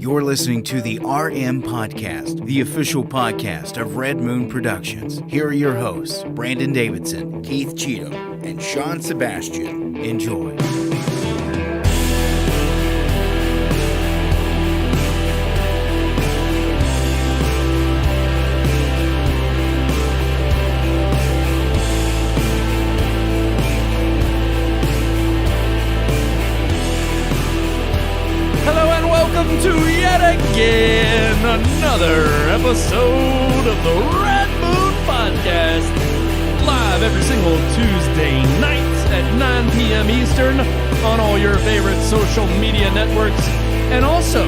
You're listening to the RMPodcast, the official podcast of Red Moon Productions. Here are your hosts, Brandon Davidson, Keith Cheatham, and Sean Sebastian. Enjoy. Welcome to yet again another episode of the Red Moon Podcast, live every single Tuesday night at 9 p.m. Eastern on all your favorite social media networks. And also,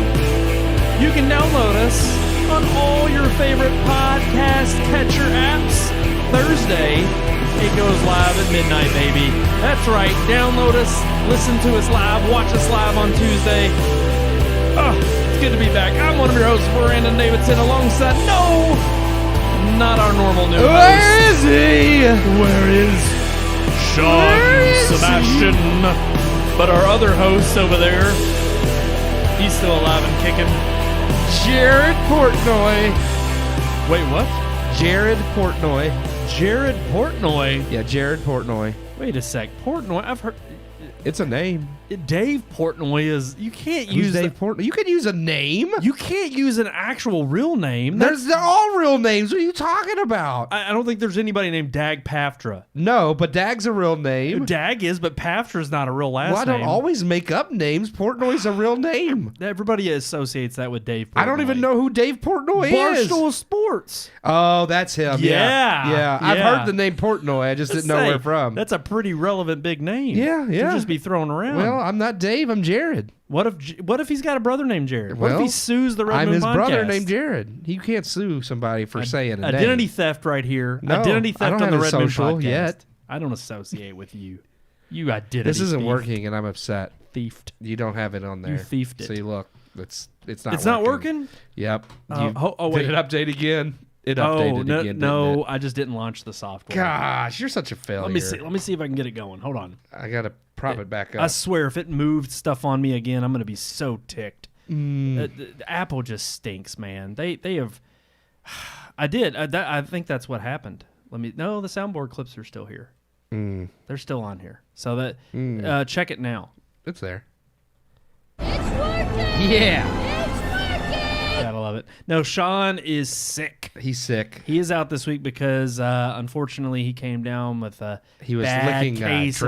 you can download us on all your favorite podcast catcher apps. Thursday, it goes live at midnight, baby. That's right, download us, listen to us live, watch us live on Tuesday. Oh, it's good to be back. I'm one of your hosts, Brandon Davidson, alongside not our normal new host. Where is he? Where is Sean Sebastian? But our other host over there, he's still alive and kicking. Jared Portnoy. Wait, what? Jared Portnoy. Jared Portnoy? Yeah, Jared Portnoy. Wait a sec. Portnoy? I've heard... It's a name. Dave Portnoy is... You can't Who's use... Dave Portnoy? You can use a name. You can't use an actual real name. They're all real names. What are you talking about? I don't think there's anybody named Dag Paftra. No, but Dag's a real name. Dag is, but Paftra's not a real last name. Well, I don't always make up names. Portnoy's a real name. Everybody associates that with Dave Portnoy. I don't even know who Dave Portnoy is. Barstool Sports. Oh, that's him. Yeah. I've heard the name Portnoy. I just didn't know where from. That's a pretty relevant big name. Yeah. To just be thrown around. Well, I'm not Dave. I'm Jared. What if he's got a brother named Jared? What if he sues the Red Moon Podcast? I'm his brother named Jared. You can't sue somebody for saying a name. Identity theft right here. No, identity theft on the Red Moon Podcast. Yet. I don't associate with you. You identity This isn't thief. working, and I'm upset. Thiefed. You don't have it on there. You thiefed it. See, look, it's not. It's not working. Yep. Wait. Did it update again? It updated again. No, I just didn't launch the software. Gosh, you're such a failure. Let me see if I can get it going. Hold on. I gotta prop it back up. I swear, if it moved stuff on me again, I'm gonna be so ticked. Apple just stinks, man. They have. I did. I think that's what happened. The soundboard clips are still here. They're still on here. So that check it now. It's there. It's working! Yeah. Gotta love it. No, Sean is sick. He's sick. He is out this week because unfortunately he came down with a he was bad licking case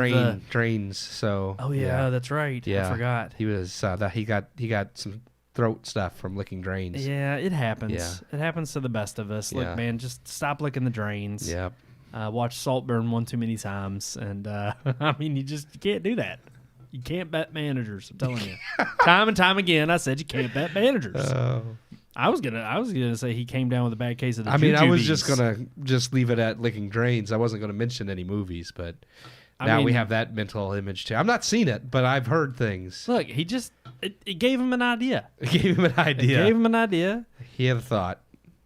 drains. So that's right. Yeah, I forgot. He was he got some throat stuff from licking drains. Yeah, it happens. Yeah. It happens to the best of us. Look, man, just stop licking the drains. Yep. Watch Saltburn one too many times, and I mean, you can't do that. You can't bet managers. I'm telling you, time and time again, I said you can't bet managers. I was gonna say he came down with a bad case of the. I mean, I was jujubes. just gonna leave it at licking drains. I wasn't gonna mention any movies, but now we have that mental image too. I've not seen it, but I've heard things. Look, it gave him an idea. It gave him an idea. It gave him an idea. He had a thought.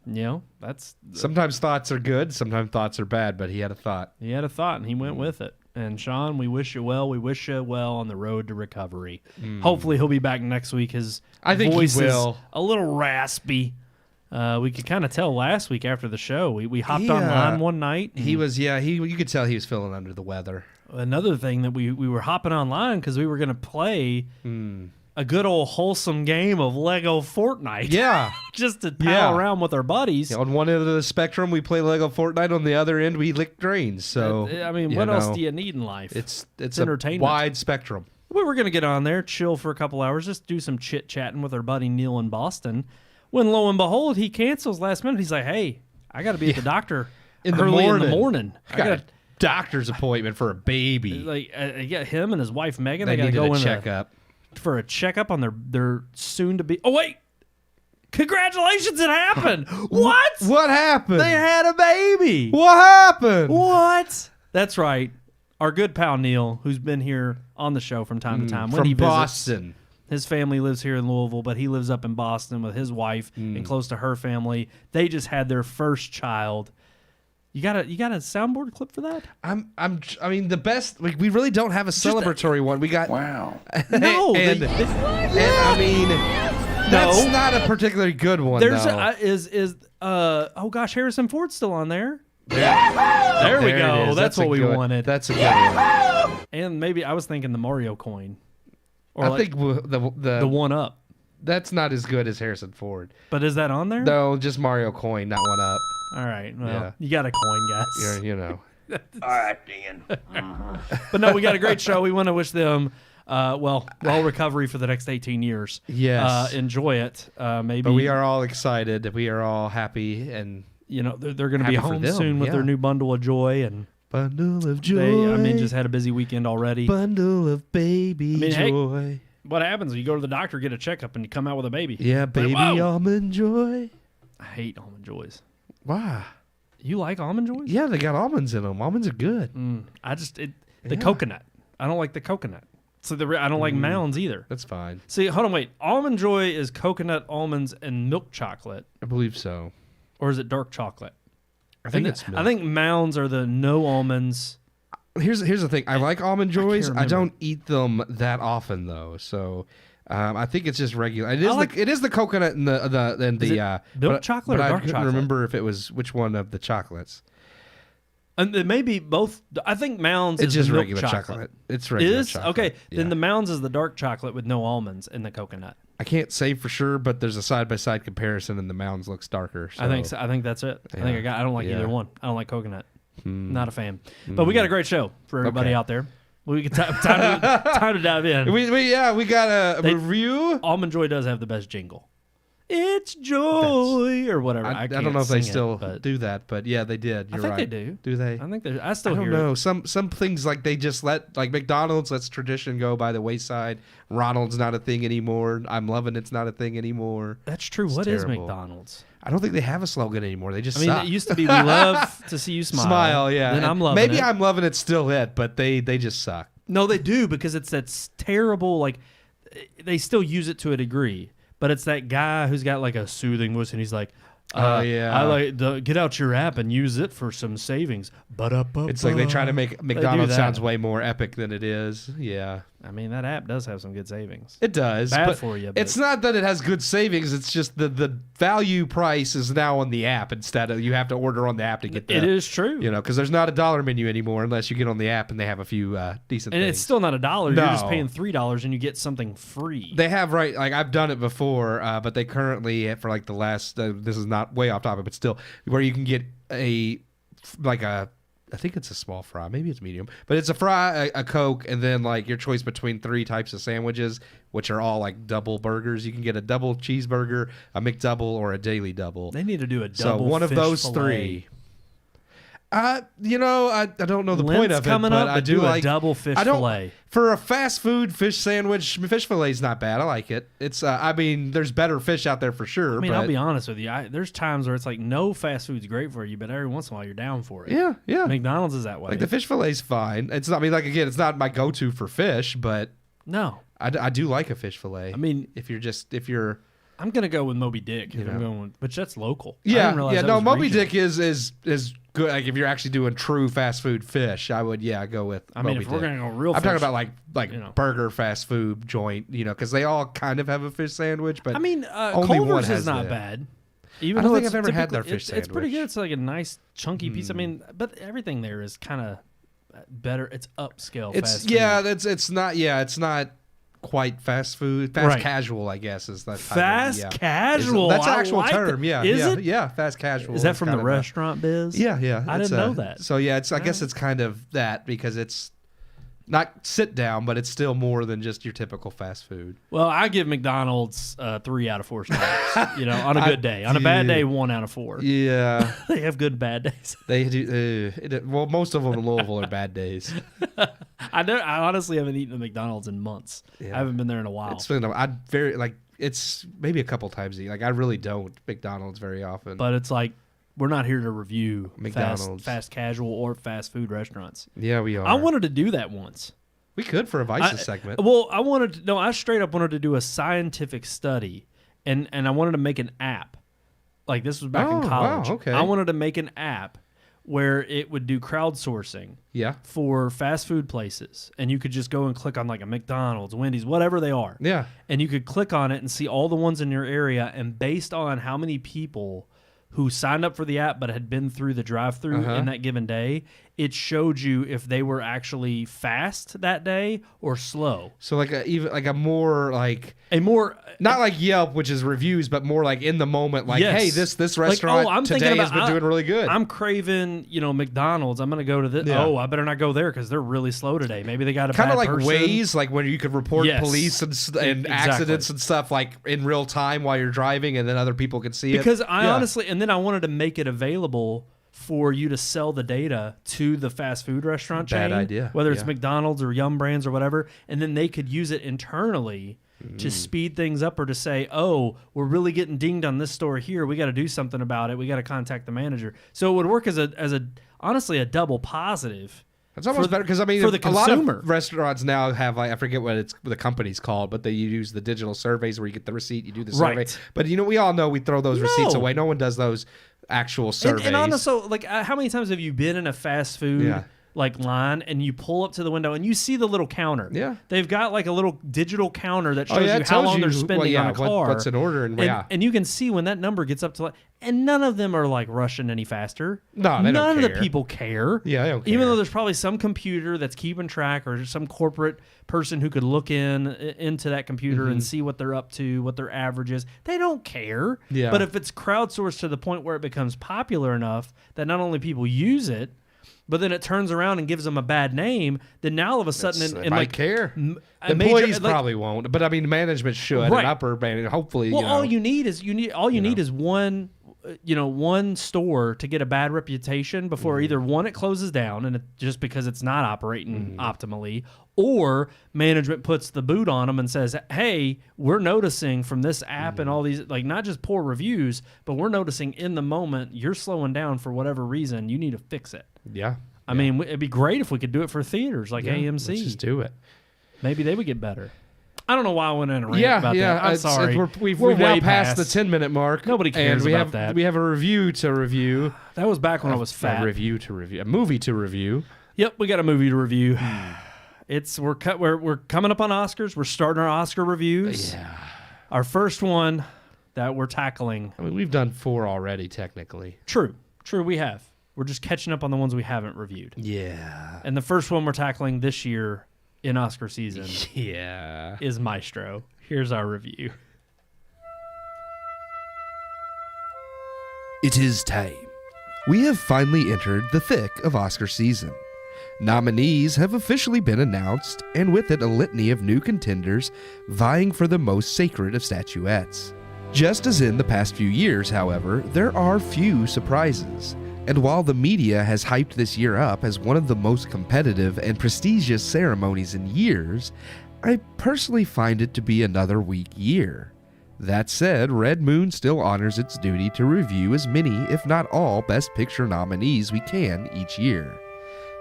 You know, that's sometimes thoughts are good, sometimes thoughts are bad, but he had a thought. He had a thought, and he went with it. And Sean, we wish you well. We wish you well on the road to recovery. Hopefully, he'll be back next week. His voice is a little raspy. We could kind of tell last week after the show. We hopped online one night. He was, you could tell he was feeling under the weather. Another thing that we were hopping online because we were going to play a good old wholesome game of Lego Fortnite. Yeah. Just to pal around with our buddies. Yeah, on one end of the spectrum, we play Lego Fortnite. On the other end, we lick drains. So I mean, what else do you need in life? It's entertainment. A wide spectrum. We were going to get on there, chill for a couple hours, just do some chit-chatting with our buddy Neil in Boston. When lo and behold, he cancels last minute. He's like, hey, I got to be at the doctor in the morning. I got a doctor's appointment for a baby. Like, him and his wife Megan, they got to go in checkup. For a checkup on their soon-to-be... Oh, wait! Congratulations, it happened! What? What happened? They had a baby! What happened? What? That's right. Our good pal Neil, who's been here on the show from time to time. When from he visits, Boston. His family lives here in Louisville, but he lives up in Boston with his wife and close to her family. They just had their first child. You got a soundboard clip for that? I mean, the best. We really don't have a celebratory one. We got Wow. No, and I mean, That's not a particularly good one. There's though. oh gosh, Harrison Ford's still on there. Yeah. There we There it go. is. That's what we wanted. That's a good one. And maybe I was thinking the Mario coin, or I like think the the one up. that's not as good as Harrison Ford. But is that on there? No, just Mario Coin, not one up. All right. Well, Yeah. you got a coin, guys. You know. All right, Dan. But no, we got a great show. We want to wish them, well recovery for the next 18 years. Yes. Enjoy it. Maybe. But we are all excited. We are all happy and they're going to be happy for home them, soon with yeah. their new bundle of joy, and bundle of joy. they, just had a busy weekend already. Bundle of baby hey, joy. what happens? You go to the doctor, get a checkup, and you come out with a baby. Yeah, baby whoa. almond joy. I hate almond joys. Why? You like almond joys? Yeah, they got almonds in them. Almonds are good. The Yeah. coconut. I don't like the coconut. So I don't like mounds either. That's fine. See, hold on, wait. Almond joy is coconut, almonds, and milk chocolate, I believe so. or is it dark chocolate? I think And it's I think mounds are the no almonds. Here's the thing. I like almond joys. I remember. don't eat them that often though. So I think it's just regular. It is like- it is the coconut and Is it milk chocolate but or I dark couldn't chocolate? remember if it was which one of the chocolates. And it may be both. I think mounds It's is just the milk regular chocolate. It's regular Is chocolate. okay. Then Yeah. the mounds is the dark chocolate with no almonds and the coconut. I can't say for sure, but there's a side by side comparison, and the mounds looks darker. So. I think so. I think that's it. I think I don't like Yeah. either one. I don't like coconut. Not a fan. But we got a great show for everybody Okay. out there. We can time to dive in. We got a review. Almond Joy does have the best jingle. It's joy or whatever. I can't don't know if they sing it, still but do that, but yeah, they did. You're I think right. they do. Do they? I think I I still don't hear know. it. Some things like they just let like McDonald's lets tradition go by the wayside. Ronald's not a thing anymore. I'm loving it's not a thing anymore. That's true. It's What is terrible. McDonald's? I don't think they have a slogan anymore. They just I mean, suck. it used to be we love to see you smile. Smile, yeah. Then And I'm loving maybe it. I'm loving it's still it, but they just suck. No, they do because it's that terrible, like, they still use it to a degree, but it's that guy who's got like a soothing voice and he's like, yeah. I like get out your app and use it for some savings. It's like they try to make McDonald's that. sounds way more epic than it is. Yeah. I mean, that app does have some good savings. It does. Bad but for you, but- It's not that it has good savings. It's just the value price is now on the app instead of you have to order on the app to get the. It is true. You know, because there's not a dollar menu anymore unless you get on the app and they have a few decent And things. it's still not $1. You're just No. paying $3 and you get something free. They have like I've done it before, but they currently for like the last. This is not way off topic, but still, where you can get I think it's a small fry, maybe it's medium, but it's a fry, a Coke, and then like your choice between 3 types of sandwiches, which are all like double burgers. You can get a double cheeseburger, a McDouble, or a daily double. They need to do a So double one of fish those fillet. 3. I don't know the Lent's point of it, coming but up, I but do do a like double fish I don't, fillet. For a fast food fish sandwich, fish fillet is not bad. I like it. It's I mean, there's better fish out there for sure. I mean, but I'll be honest with you. There's times where it's like no fast food's great for you, but every once in a while you're down for it. yeah. McDonald's is that way. Like the fish fillet's fine. It's not. I mean, like again, it's not my go-to for fish, but no, I do like a fish fillet. I mean, if you're I'm gonna go with Moby Dick. If You I'm know. going with, which that's local. I didn't realize yeah. that No, was Moby regional. Dick is good. Like if you're actually doing true fast food fish, I would go with. I mean, Moby if we're Dick. gonna go real, I'm talking fish, about like you know. burger fast food joint, because they all kind of have a fish sandwich, but I mean, only one Culver's has is not that. bad. Even I don't though think it's I've ever had their typically- fish It's pretty sandwich. good. It's like a nice chunky piece. I mean, but everything there is kind of better. It's upscale. It's fast food. it's not quite fast food. Fast Right. casual, I guess, is that Fast casual. That's an I actual like term. that. Yeah, Is yeah, it? yeah. Fast casual. Is that is from the kind of restaurant biz? Yeah. I it's didn't know that. So yeah, I guess it's kind of that because it's not sit down, but it's still more than just your typical fast food. Well, I give McDonald's 3 out of 4 stars. On a good day. On a bad day, 1 out of 4. Yeah, They have good bad days. they do. Well, most of them in Louisville are bad days. I honestly haven't eaten at McDonald's in months. Yeah. I haven't been there in a while. It's maybe a couple times a year. Like I really don't McDonald's very often. But it's like we're not here to review McDonald's. fast casual or fast food restaurants. yeah, we are. I wanted to do that once. We could for a Vices segment. Well, I straight up wanted to do a scientific study, and I wanted to make an app. Like this was back in Oh, wow, college. okay. I wanted to make an app where it would do crowdsourcing Yeah. for fast food places. And you could just go and click on like a McDonald's, Wendy's, whatever they are. Yeah. And you could click on it and see all the ones in your area. And based on how many people who signed up for the app but had been through the drive-thru in that given day, it showed you if they were actually fast that day or slow. So like a more not like Yelp, which is reviews, but more like in the moment, like, yes. hey, this restaurant today has been doing really good. I'm craving, McDonald's. I'm gonna go to this. Yeah. Oh, I better not go there because they're really slow today. Maybe they got a kind of bad like person. Waze, like when you could report Yes. police and accidents and stuff like in real time while you're driving, and then other people can see because it. I honestly, and then I wanted to make it available for you to sell the data to the fast food restaurant chain. Bad idea. Whether it's Yeah. McDonald's or Yum Brands or whatever, and then they could use it internally to speed things up or to say, oh, we're really getting dinged on this store here. We got to do something about it. We got to contact the manager. So it would work as a honestly a double positive. It's almost better because, I mean, for the a lot consumer. of restaurants now have, like, I forget what the company's called, but they use the digital surveys where you get the receipt, you do the survey. Right. But, we all know we throw those receipts No. away. No one does those actual surveys. And also, like, how many times have you been in a fast food line and you pull up to the window and you see the little counter? Yeah. They've got like a little digital counter that shows you it how tells long they're you, spending on a car. what's in order. And you can see when that number gets up to and none of them are like rushing any faster. No, they don't None of the care. people care. Yeah, they don't Even care. though there's probably some computer that's keeping track or some corporate person who could look into that computer and see what they're up to, what their average is. They don't care. Yeah. But if it's crowdsourced to the point where it becomes popular enough that not only people use it, but then it turns around and gives them a bad name, then now all of a sudden, They might care. a The major- employees like- probably won't, but I mean, management should. Right. And upper management, hopefully. Well, all you need is one, one store to get a bad reputation before either one, it closes down and just because it's not operating optimally, or management puts the boot on them and says, "Hey, we're noticing from this app and all these, like, not just poor reviews, but we're noticing in the moment you're slowing down for whatever reason. You need to fix it." Yeah. I mean, it'd be great if we could do it for theaters like AMC. Let's just do it. Maybe they would get better. I don't know why I went in a rant about that. I'm sorry. We've We're now way passed the 10-minute mark. Nobody cares and we about have, that. We have a review to review. That was back when I was fat. A movie to review. Yep, we got a movie to review. We're coming up on Oscars. We're starting our Oscar reviews. Yeah. Our first one that we're tackling. I mean, we've done 4 already, technically. True, we have. We're just catching up on the ones we haven't reviewed. Yeah. And the first one we're tackling this year in Oscar season Yeah. is Maestro. Here's our review. It is time. We have finally entered the thick of Oscar season. Nominees have officially been announced, and with it a litany of new contenders vying for the most sacred of statuettes. Just as in the past few years, however, there are few surprises. And while the media has hyped this year up as one of the most competitive and prestigious ceremonies in years, I personally find it to be another weak year. That said, Red Moon still honors its duty to review as many, if not all, Best Picture nominees we can each year.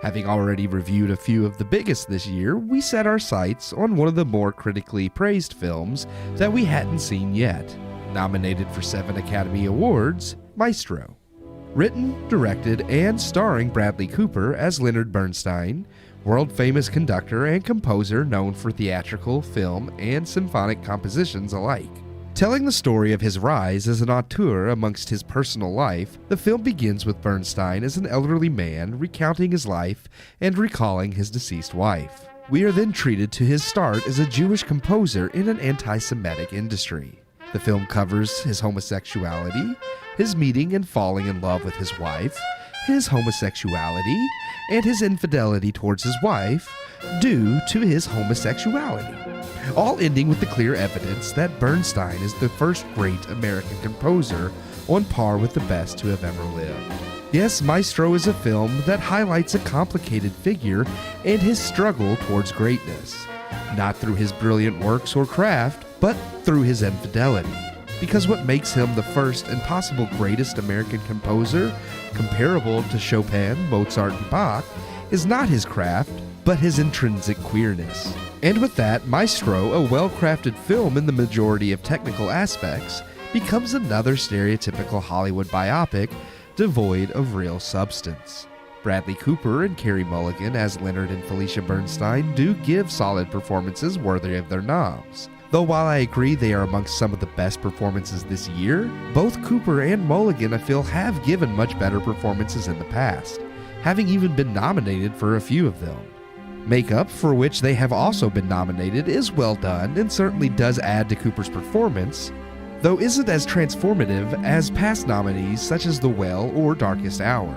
Having already reviewed a few of the biggest this year, we set our sights on one of the more critically praised films that we hadn't seen yet. Nominated for 7 Academy Awards, Maestro. Written, directed, and starring Bradley Cooper as Leonard Bernstein, world-famous conductor and composer known for theatrical, film, and symphonic compositions alike. Telling the story of his rise as an auteur amongst his personal life, the film begins with Bernstein as an elderly man recounting his life and recalling his deceased wife. We are then treated to his start as a Jewish composer in an anti-Semitic industry. The film covers his homosexuality, his meeting and falling in love with his wife, his homosexuality, and his infidelity towards his wife due to his homosexuality. All ending with the clear evidence that Bernstein is the first great American composer on par with the best to have ever lived. Yes, Maestro is a film that highlights a complicated figure and his struggle towards greatness, not through his brilliant works or craft, but through his infidelity. Because what makes him the first and possible greatest American composer, comparable to Chopin, Mozart, and Bach, is not his craft, but his intrinsic queerness. And with that, Maestro, a well-crafted film in the majority of technical aspects, becomes another stereotypical Hollywood biopic devoid of real substance. Bradley Cooper and Carey Mulligan as Leonard and Felicia Bernstein do give solid performances worthy of their noms. Though while I agree they are amongst some of the best performances this year, both Cooper and Mulligan I feel have given much better performances in the past, having even been nominated for a few of them. Makeup, for which they have also been nominated, is well done and certainly does add to Cooper's performance, though isn't as transformative as past nominees such as The Well or Darkest Hour.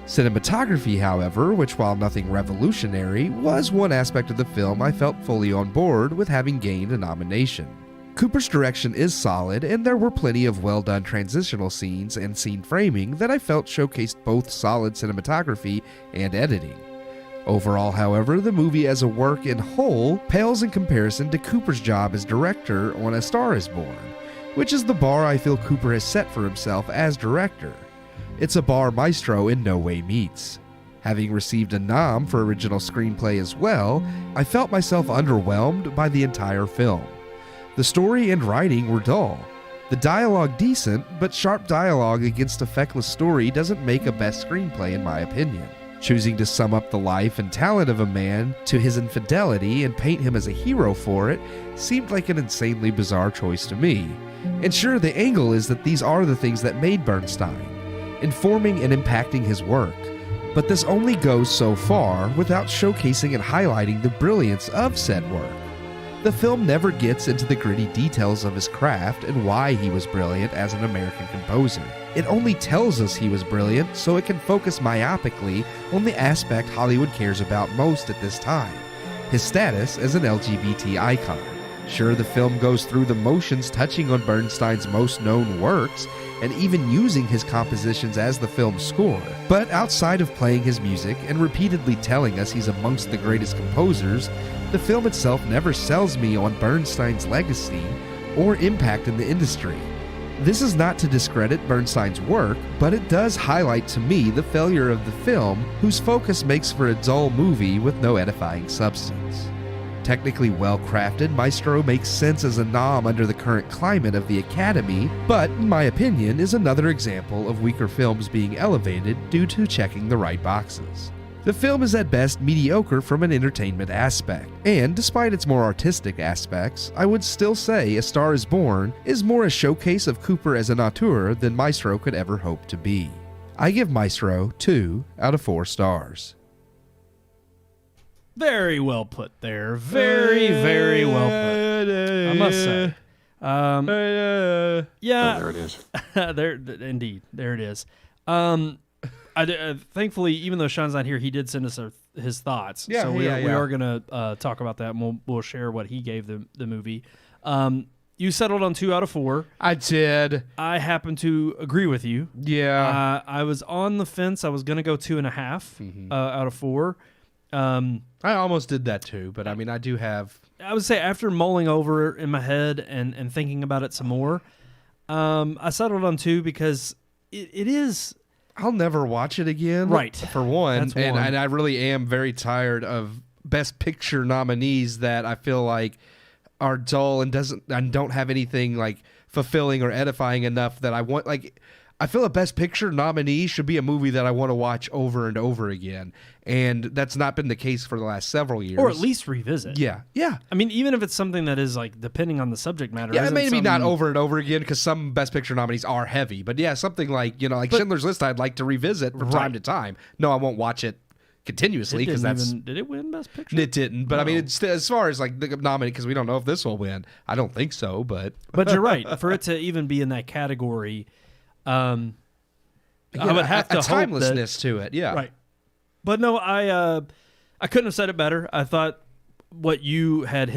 Cinematography, however, which while nothing revolutionary, was one aspect of the film I felt fully on board with having gained a nomination. Cooper's direction is solid, and there were plenty of well-done transitional scenes and scene framing that I felt showcased both solid cinematography and editing. Overall, however, the movie as a work in whole pales in comparison to Cooper's job as director on A Star is Born, which is the bar I feel Cooper has set for himself as director. It's a bar Maestro in no way meets. Having received a nom for original screenplay as well, I felt myself underwhelmed by the entire film. The story and writing were dull. The dialogue decent, but sharp dialogue against a feckless story doesn't make a best screenplay in my opinion. Choosing to sum up the life and talent of a man to his infidelity and paint him as a hero for it seemed like an insanely bizarre choice to me. And sure, the angle is that these are the things that made Bernstein, informing and impacting his work, but this only goes so far without showcasing and highlighting the brilliance of said work. The film never gets into the gritty details of his craft and why he was brilliant as an American composer. It only tells us he was brilliant so it can focus myopically on the aspect Hollywood cares about most at this time, his status as an LGBT icon. Sure, the film goes through the motions touching on Bernstein's most known works, and even using his compositions as the film's score. But outside of playing his music and repeatedly telling us he's amongst the greatest composers, the film itself never sells me on Bernstein's legacy or impact in the industry. This is not to discredit Bernstein's work, but it does highlight to me the failure of the film, whose focus makes for a dull movie with no edifying substance. Technically well-crafted, Maestro makes sense as a nom under the current climate of the Academy, but, in my opinion, is another example of weaker films being elevated due to checking the right boxes. The film is at best mediocre from an entertainment aspect, and despite its more artistic aspects, I would still say A Star is Born is more a showcase of Cooper as an auteur than Maestro could ever hope to be. I give Maestro 2 out of 4 stars. Very well put there. Very, very well put. I must say. Yeah. Oh, there it is. Indeed. There it is. Thankfully, even though Sean's not here, he did send us his thoughts. Yeah, so we yeah. are going to talk about that, and we'll share what he gave the movie. You settled on 2 out of 4. I did. I happen to agree with you. Yeah. I was on the fence. I was going to go 2.5 out of 4. I almost did that too, but I mean, I do have... I would say after mulling over in my head and thinking about it some more, I settled on 2 because it is... I'll never watch it again. Right. For one. That's one. And I really am very tired of Best Picture nominees that I feel like are dull and don't have anything like fulfilling or edifying enough that I want. Like, I feel a Best Picture nominee should be a movie that I want to watch over and over again. And that's not been the case for the last several years. Or at least revisit. Yeah. I mean, even if it's something that is like, depending on the subject matter. Yeah, maybe not over and over again because some Best Picture nominees are heavy. But yeah, something like, Schindler's List I'd like to revisit from time to time. No, I won't watch it continuously because that's... Did it win Best Picture? It didn't. But I mean, it's, as far as like the nominee, because we don't know if this will win. I don't think so, but... But you're right. For it to even be in that category... I would have to a timelessness to it, yeah. Right. But no, I couldn't have said it better. I thought what you had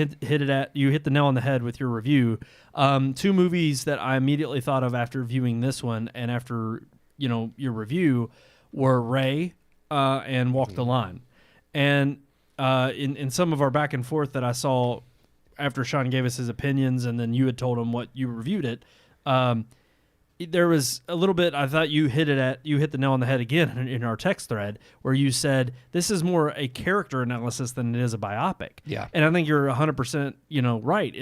you hit the nail on the head with your review. 2 movies that I immediately thought of after viewing this one and after, your review were Ray and Walk the Line. And in some of our back and forth that I saw after Sean gave us his opinions and then you had told him what you reviewed it, there was a little bit, I thought you hit the nail on the head again in our text thread where you said this is more a character analysis than it is a biopic. Yeah. And I think you're 100%, right.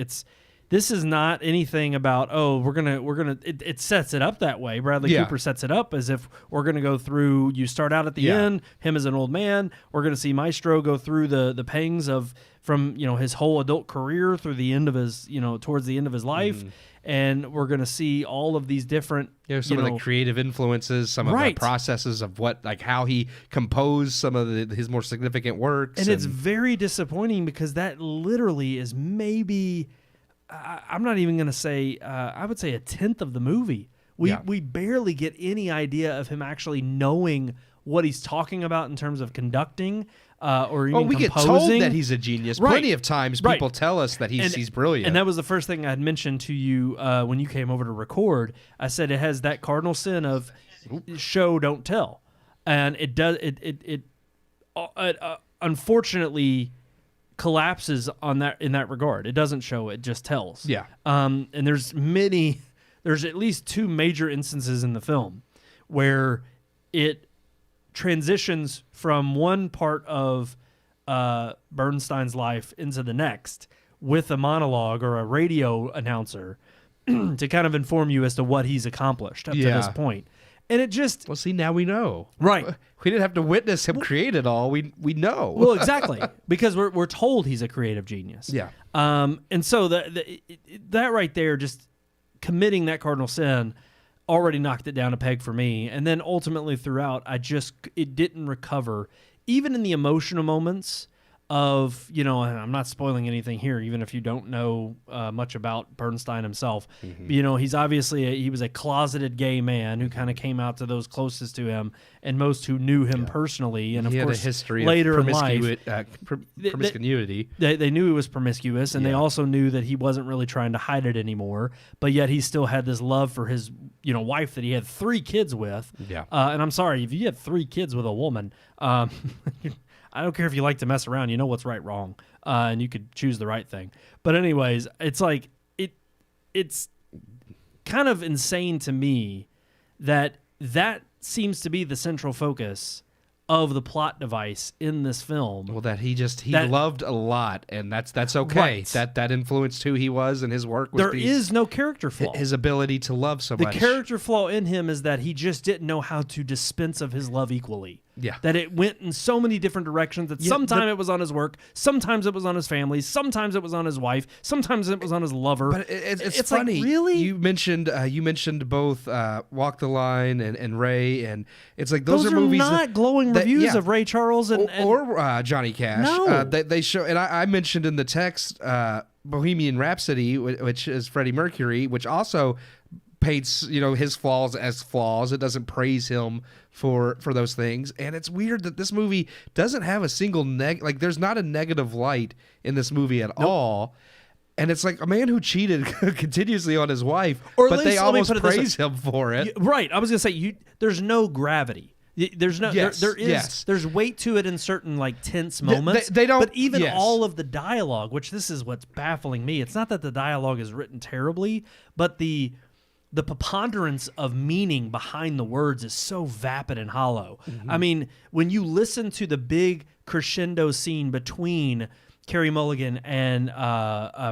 This is not anything about, it sets it up that way. Bradley Cooper sets it up as if we're going to go through, you start out at the end, him as an old man. We're going to see Maestro go through the pangs from his whole adult career through the end of his, towards the end of his life. And we're going to see all of these different, some of the creative influences, some of the processes of how he composed some of his more significant works. And it's very disappointing because that literally is maybe, I'm not even going to say, I would say 1/10 of the movie. We barely get any idea of him actually knowing what he's talking about in terms of conducting or even we composing. get told that he's a genius. Plenty of times people tell us that he's brilliant. And that was the first thing I had mentioned to you when you came over to record. I said it has that cardinal sin of show, don't tell. And it does. It unfortunately collapses on that in that regard. It doesn't show, it just tells. Yeah. And there's at least 2 major instances in the film where it transitions from one part of Bernstein's life into the next with a monologue or a radio announcer to kind of inform you as to what he's accomplished up to this point. And it just... Well, see, now we know. Right. We didn't have to witness him create it all. We know. Well, exactly. Because we're told he's a creative genius. Yeah. And so that right there, just committing that cardinal sin, already knocked it down a peg for me. And then ultimately throughout, it didn't recover. Even in the emotional moments of, I'm not spoiling anything here, even if you don't know much about Bernstein himself. He's obviously, he was a closeted gay man who kind of came out to those closest to him and most who knew him personally. And of course, had a history later of in life, promiscuity. They knew he was promiscuous, and they also knew that he wasn't really trying to hide it anymore. But yet he still had this love for his, wife that he had 3 kids with. Yeah. And I'm sorry, if you had 3 kids with a woman, I don't care if you like to mess around. You know what's right, wrong, and you could choose the right thing. But anyways, it's like it's kind of insane to me that seems to be the central focus of the plot device in this film. Well, that he loved a lot, and that's okay. Right. That influenced who he was and his work. There is no character flaw. His ability to love so much. The character flaw in him is that he just didn't know how to dispense of his love equally. Yeah. That it went in so many different directions that sometimes it was on his work, sometimes it was on his family, sometimes it was on his wife, sometimes it was on his lover. But it's funny. Like, really? You mentioned both Walk the Line and Ray, and it's like those are movies not glowing reviews of Ray Charles or Johnny Cash. No. They show, and I mentioned in the text Bohemian Rhapsody, which is Freddie Mercury, which also paints his flaws as flaws. It doesn't praise him for those things. And it's weird that this movie doesn't have a single there's not a negative light in this movie at all. And it's like a man who cheated continuously on his wife, but they almost praise him for it. Right. I was going to say there's no gravity. There's no there's weight to it in certain tense moments. They don't. But even all of the dialogue, which this is what's baffling me. It's not that the dialogue is written terribly, but the preponderance of meaning behind the words is so vapid and hollow. I mean, when you listen to the big crescendo scene between Carey Mulligan and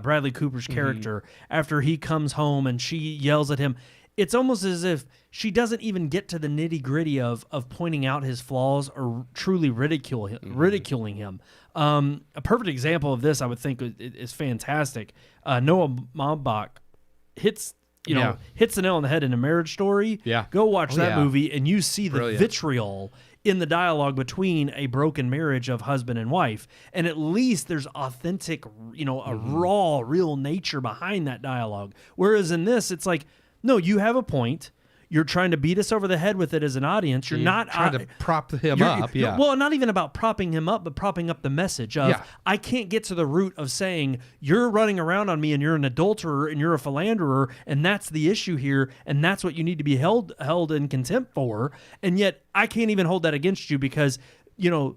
Bradley Cooper's character after he comes home and she yells at him, it's almost as if she doesn't even get to the nitty-gritty of pointing out his flaws or truly ridiculing him. A perfect example of this, I would think, is fantastic. Noah Baumbach hits the nail on the head in A Marriage Story. Yeah. Go watch that movie, and you see the Brilliant. vitriol in the dialogue between a broken marriage of husband and wife. And at least there's authentic, a raw, real nature behind that dialogue. Whereas in this, it's like, no, you have a point. You're trying to beat us over the head with it as an audience. You're not trying to prop him up. Yeah. Well, not even about propping him up, but propping up the message of, I can't get to the root of saying you're running around on me and you're an adulterer and you're a philanderer and that's the issue here and that's what you need to be held in contempt for. And yet I can't even hold that against you because,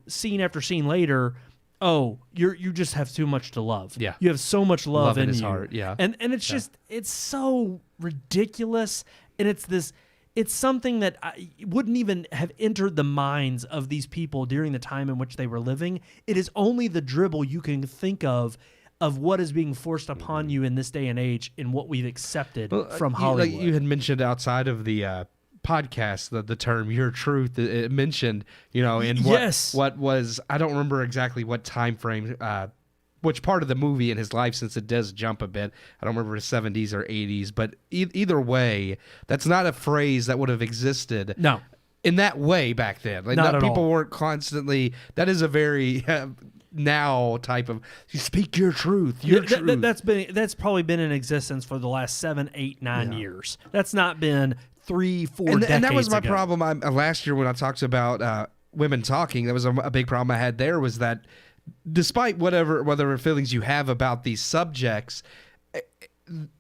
scene after scene later, oh, you just have too much to love. Yeah. You have so much love in his you. heart. Yeah. And it's just, it's so ridiculous. And it's something that wouldn't even have entered the minds of these people during the time in which they were living. It is only the dribble you can think of of what is being forced upon you in this day and age in what we've accepted from Hollywood. Like you had mentioned outside of the podcast, the term "your truth." It mentioned, in what was, I don't remember exactly what time frame, which part of the movie in his life, since it does jump a bit. I don't remember the 70s or 80s, but either way, that's not a phrase that would have existed. No. In that way back then. Like, Not at people all. weren't constantly, that is a very now type of, you speak your truth. Your truth. That's probably been in existence for the last 7, 8, 9 years. That's not been 3, 4 decades and that was my ago. problem last year when I talked about women talking. That was a big problem I had there, was that despite whatever feelings you have about these subjects,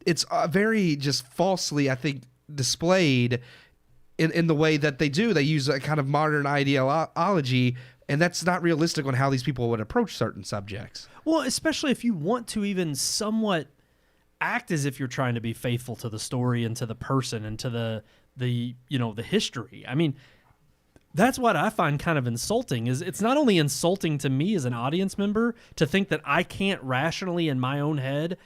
it's very just falsely, I think, displayed in the way that they do. They use a kind of modern ideology, and that's not realistic on how these people would approach certain subjects. Well, especially if you want to even somewhat act as if you're trying to be faithful to the story and to the person and to the history. I mean, that's what I find kind of insulting. Is it's not only insulting to me as an audience member to think that I can't rationally in my own head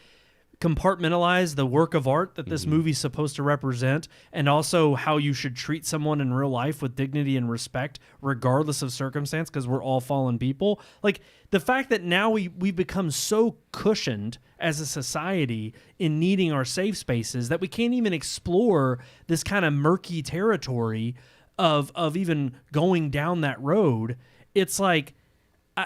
compartmentalize the work of art that this movie's supposed to represent, and also how you should treat someone in real life with dignity and respect regardless of circumstance, because we're all fallen people. Like, the fact that now we've become so cushioned as a society in needing our safe spaces that we can't even explore this kind of murky territory of even going down that road. It's like,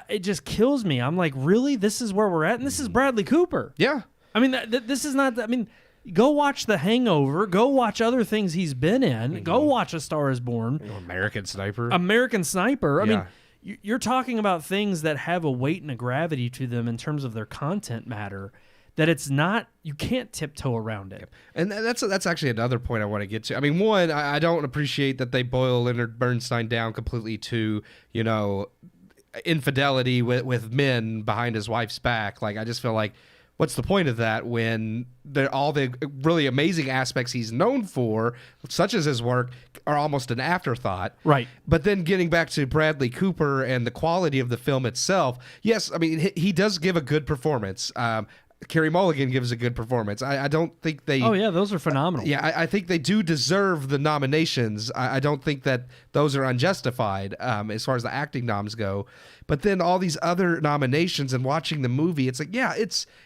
it just kills me. I'm like, really? This is where we're at? And this is Bradley Cooper. Yeah. I mean, this is not, I mean, go watch The Hangover. Go watch other things he's been in. Go watch A Star is Born. American Sniper. I mean, you're talking about things that have a weight and a gravity to them in terms of their content matter, that it's not, you can't tiptoe around it. And that's actually another point I want to get to. I mean, one, I don't appreciate that they boil Leonard Bernstein down completely to, infidelity with men behind his wife's back. Like, I just feel like, what's the point of that when all the really amazing aspects he's known for, such as his work, are almost an afterthought? Right. But then getting back to Bradley Cooper and the quality of the film itself, yes, I mean, he does give a good performance. Carey Mulligan gives a good performance. I don't think they... Oh, yeah, those are phenomenal. Yeah, I think they do deserve the nominations. I don't think that those are unjustified as far as the acting noms go. But then all these other nominations and watching the movie, it's like, yeah,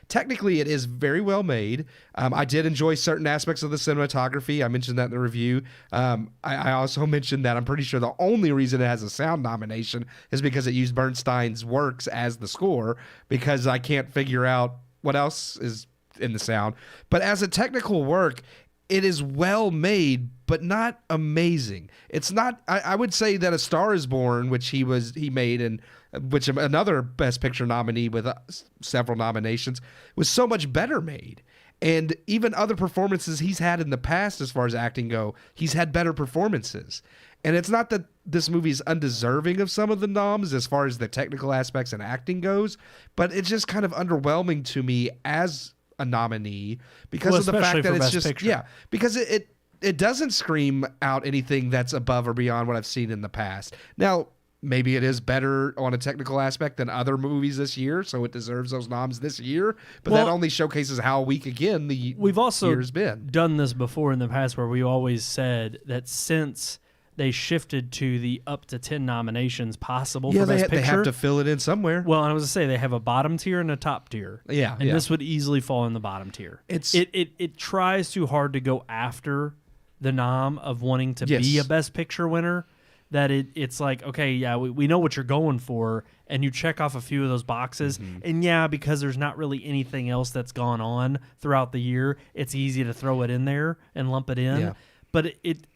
technically it is very well made. I did enjoy certain aspects of the cinematography. I mentioned that in the review. I also mentioned that I'm pretty sure the only reason it has a sound nomination is because it used Bernstein's works as the score, because I can't figure out what else is in the sound. But as a technical work, it is well made, but not amazing. It's not, I would say that A Star is Born, which he made, and which another Best Picture nominee with several nominations, was so much better made. And even other performances he's had in the past, as far as acting go, he's had better performances. And it's not that this movie is undeserving of some of the noms as far as the technical aspects and acting goes, but it's just kind of underwhelming to me as a nominee because of the fact that it's just picture. Yeah, because it doesn't scream out anything that's above or beyond what I've seen in the past. Now, maybe it is better on a technical aspect than other movies this year, so it deserves those noms this year. But that only showcases how weak again we've also year's been. Done this before in the past, where we always said that since they shifted to the up to 10 nominations possible for Best Picture. They have to fill it in somewhere. Well, I was going to say they have a bottom tier and a top tier. Yeah. And this would easily fall in the bottom tier. It tries too hard to go after the nom of wanting to be a Best Picture winner, that it's like, okay, yeah, we know what you're going for, and you check off a few of those boxes. Mm-hmm. And yeah, because there's not really anything else that's gone on throughout the year, it's easy to throw it in there and lump it in. Yeah. But it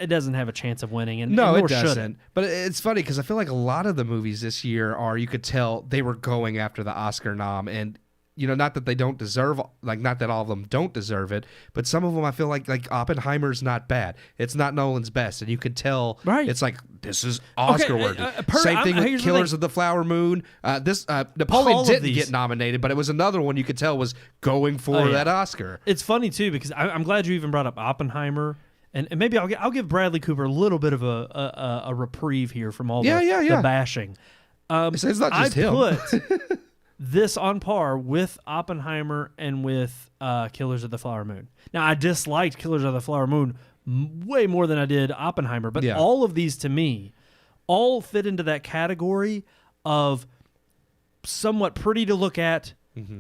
doesn't have a chance of winning, and no, and it doesn't. Shouldn't. But it's funny because I feel like a lot of the movies this year you could tell they were going after the Oscar nom, and not that they don't deserve, like, not that all of them don't deserve it, but some of them I feel like Oppenheimer's not bad. It's not Nolan's best, and you could tell. Right. It's like, this is Oscar worthy. Same thing with Killers of the Flower Moon. Napoleon didn't get nominated, but it was another one you could tell was going for that Oscar. It's funny too because I'm glad you even brought up Oppenheimer. And maybe I'll give Bradley Cooper a little bit of a reprieve here from all the bashing. It's not just him. I put this on par with Oppenheimer and with Killers of the Flower Moon. Now, I disliked Killers of the Flower Moon way more than I did Oppenheimer, but all of these, to me, all fit into that category of somewhat pretty to look at,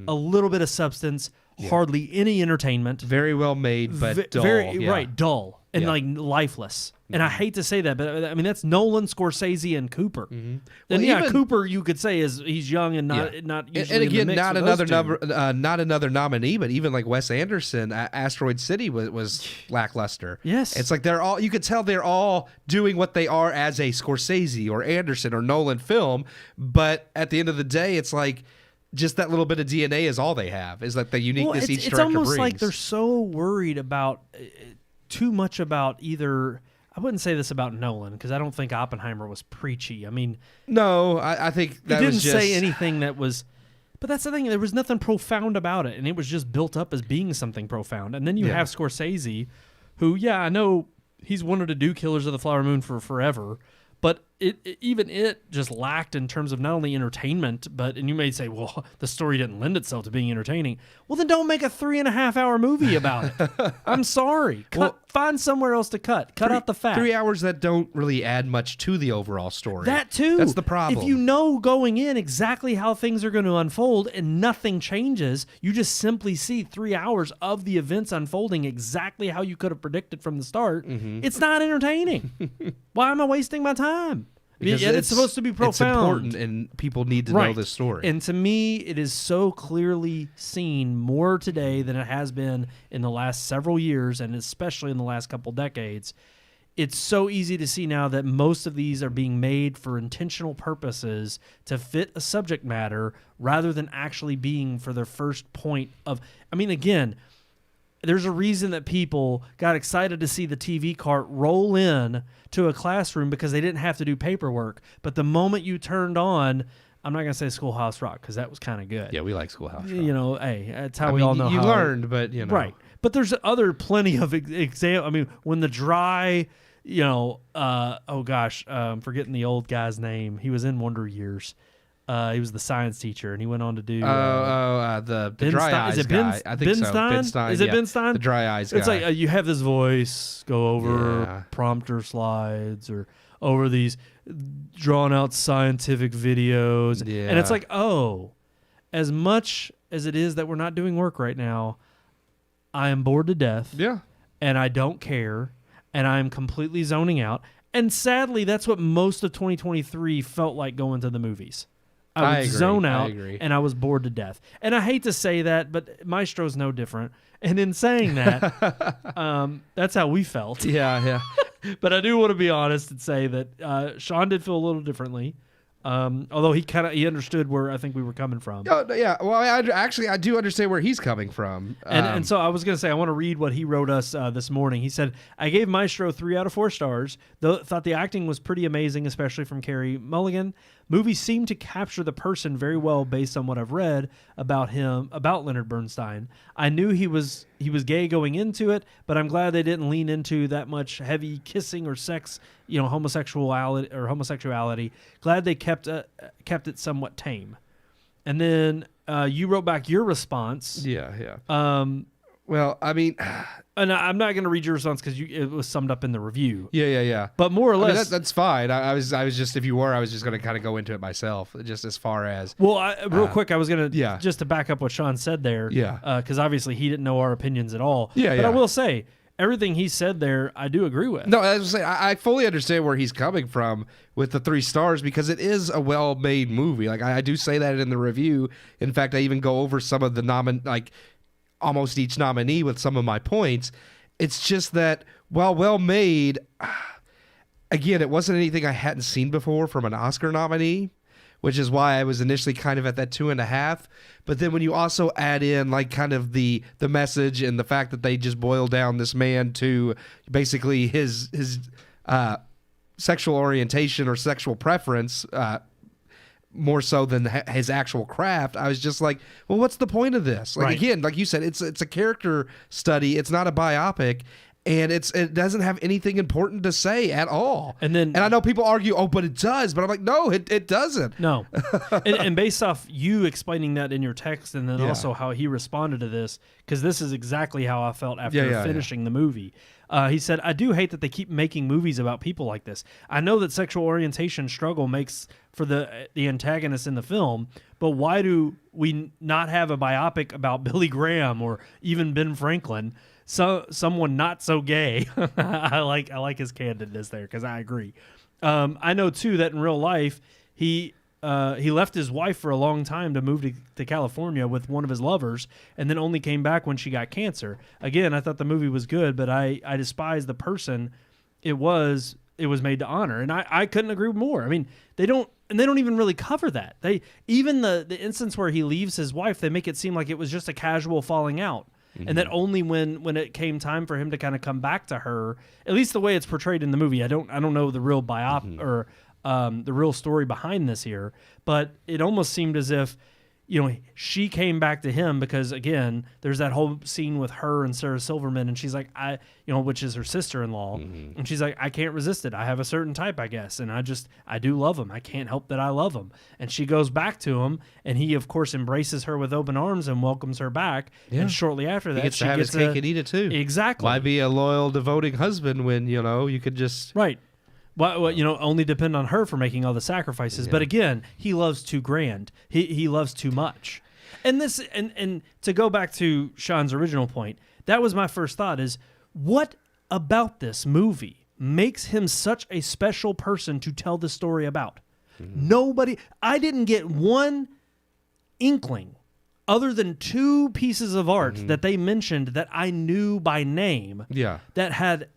a little bit of substance, hardly any entertainment. Very well made, but dull. Right, dull and like lifeless. And I hate to say that, but I mean that's Nolan, Scorsese, and Cooper. And Well, Cooper, you could say he's young and not usually and again, in the mix not with another those two. not another nominee, but even like Wes Anderson, Asteroid City was lackluster. Yes. It's like they're all, you could tell they're all doing what they are as a Scorsese or Anderson or Nolan film, but at the end of the day, it's like just that little bit of DNA is all they have, is like the uniqueness each director brings. It's almost like they're so worried about too much about either. I wouldn't say this about Nolan because I don't think Oppenheimer was preachy. I mean, no, I think that he didn't was just, say anything that was. But that's the thing. There was nothing profound about it, and it was just built up as being something profound. And then you have Scorsese, who, I know he's wanted to do Killers of the Flower Moon for forever, but it just lacked in terms of not only entertainment, and you may say, well, the story didn't lend itself to being entertaining. Well, then don't make a 3.5-hour movie about it. I'm sorry. Find somewhere else to cut. Cut out the fat. 3 hours that don't really add much to the overall story. That too. That's the problem. If you know going in exactly how things are going to unfold and nothing changes, you just simply see 3 hours of the events unfolding exactly how you could have predicted from the start. It's not entertaining. Why am I wasting my time? Because it's supposed to be profound. It's important, and people need to know this story. And to me, it is so clearly seen more today than it has been in the last several years, and especially in the last couple decades. It's so easy to see now that most of these are being made for intentional purposes to fit a subject matter rather than actually being for their first point of... I mean, again... There's a reason that people got excited to see the TV cart roll in to a classroom because they didn't have to do paperwork. But the moment you turned on, I'm not going to say Schoolhouse Rock because that was kind of good. Yeah, we like Schoolhouse Rock. You know, hey, that's how we all know you how. learned, but, you know. Right. But there's plenty of examples. I mean, when the Dry, I'm forgetting the old guy's name. He was in Wonder Years. He was the science teacher, and he went on to do... the Dry Eyes is it guy. I think so. Ben Stein. Is it Ben Stein? The Dry Eyes guy. It's like you have this voice go over prompter slides or over these drawn-out scientific videos. Yeah. And it's like, as much as it is that we're not doing work right now, I am bored to death. Yeah. And I don't care, and I am completely zoning out. And sadly, that's what most of 2023 felt like going to the movies. I would zone out, and I was bored to death. And I hate to say that, but Maestro's no different. And in saying that, that's how we felt. Yeah. But I do want to be honest and say that Sean did feel a little differently. Although he understood where I think we were coming from. Yeah. Well, I do understand where he's coming from. And so I was going to say, I want to read what he wrote us this morning. He said, I gave Maestro 3 out of 4 stars. Thought the acting was pretty amazing, especially from Carey Mulligan. Movie seemed to capture the person very well based on what I've read about Leonard Bernstein. I knew he was gay going into it, but I'm glad they didn't lean into that much heavy kissing or sex, homosexuality. Glad they kept it somewhat tame. And then you wrote back your response. Yeah. Well, I mean, and I'm not going to read your response because it was summed up in the review. Yeah. But more or less, that's fine. I was just, if you were, I was just going to kind of go into it myself, just as far as. Well, real quick, I was going to just to back up what Sean said there. Yeah. Because obviously he didn't know our opinions at all. Yeah. But I will say everything he said there, I do agree with. No, as I say, I fully understand where he's coming from with the 3 stars because it is a well-made movie. Like I do say that in the review. In fact, I even go over some of the almost each nominee with some of my points. It's just that while well made, again, it wasn't anything I hadn't seen before from an Oscar nominee, which is why I was initially kind of at that 2.5. But then when you also add in like kind of the message and the fact that they just boil down this man to basically his sexual orientation or sexual preference, more so than his actual craft, I was just like, well, what's the point of this? Again, like you said, it's a character study. It's not a biopic. and it doesn't have anything important to say at all. And I know people argue, oh, but it does. But I'm like, no, it doesn't. No. and based off you explaining that in your text, and then also how he responded to this, because this is exactly how I felt after finishing the movie. He said, I do hate that they keep making movies about people like this. I know that sexual orientation struggle makes for the antagonist in the film, but why do we not have a biopic about Billy Graham or even Ben Franklin? Someone not so gay. I like his candidness there, because I agree. I know too that in real life he left his wife for a long time to move to California with one of his lovers, and then only came back when she got cancer. Again, I thought the movie was good, but I despise the person it was made to honor, and I couldn't agree more. I mean, they don't even really cover that. They even the instance where he leaves his wife, they make it seem like it was just a casual falling out. And that only when it came time for him to kind of come back to her, at least the way it's portrayed in the movie. I don't know the real or the real story behind this here, but it almost seemed as if, she came back to him because, again, there's that whole scene with her and Sarah Silverman, and she's like, which is her sister-in-law, and she's like, I can't resist it. I have a certain type, I guess, and I do love him. I can't help that I love him. And she goes back to him, and he, of course, embraces her with open arms and welcomes her back. Yeah. And shortly after that, she gets to have his cake and eat it too. Exactly. Why be a loyal, devoting husband when you could just Well, only depend on her for making all the sacrifices. Yeah. But again, he loves too grand. He loves too much. And this, and to go back to Sean's original point, that was my first thought: is what about this movie makes him such a special person to tell the story about? Nobody. I didn't get one inkling, other than 2 pieces of art that they mentioned that I knew by name. Yeah. That had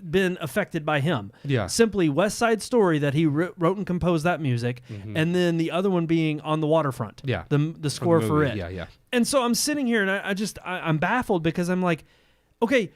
been affected by him. Yeah. Simply West Side Story, that he wrote and composed that music, and then the other one being On the Waterfront. Yeah. The score for it. Yeah. And so I'm sitting here and I'm baffled, because I'm like, okay,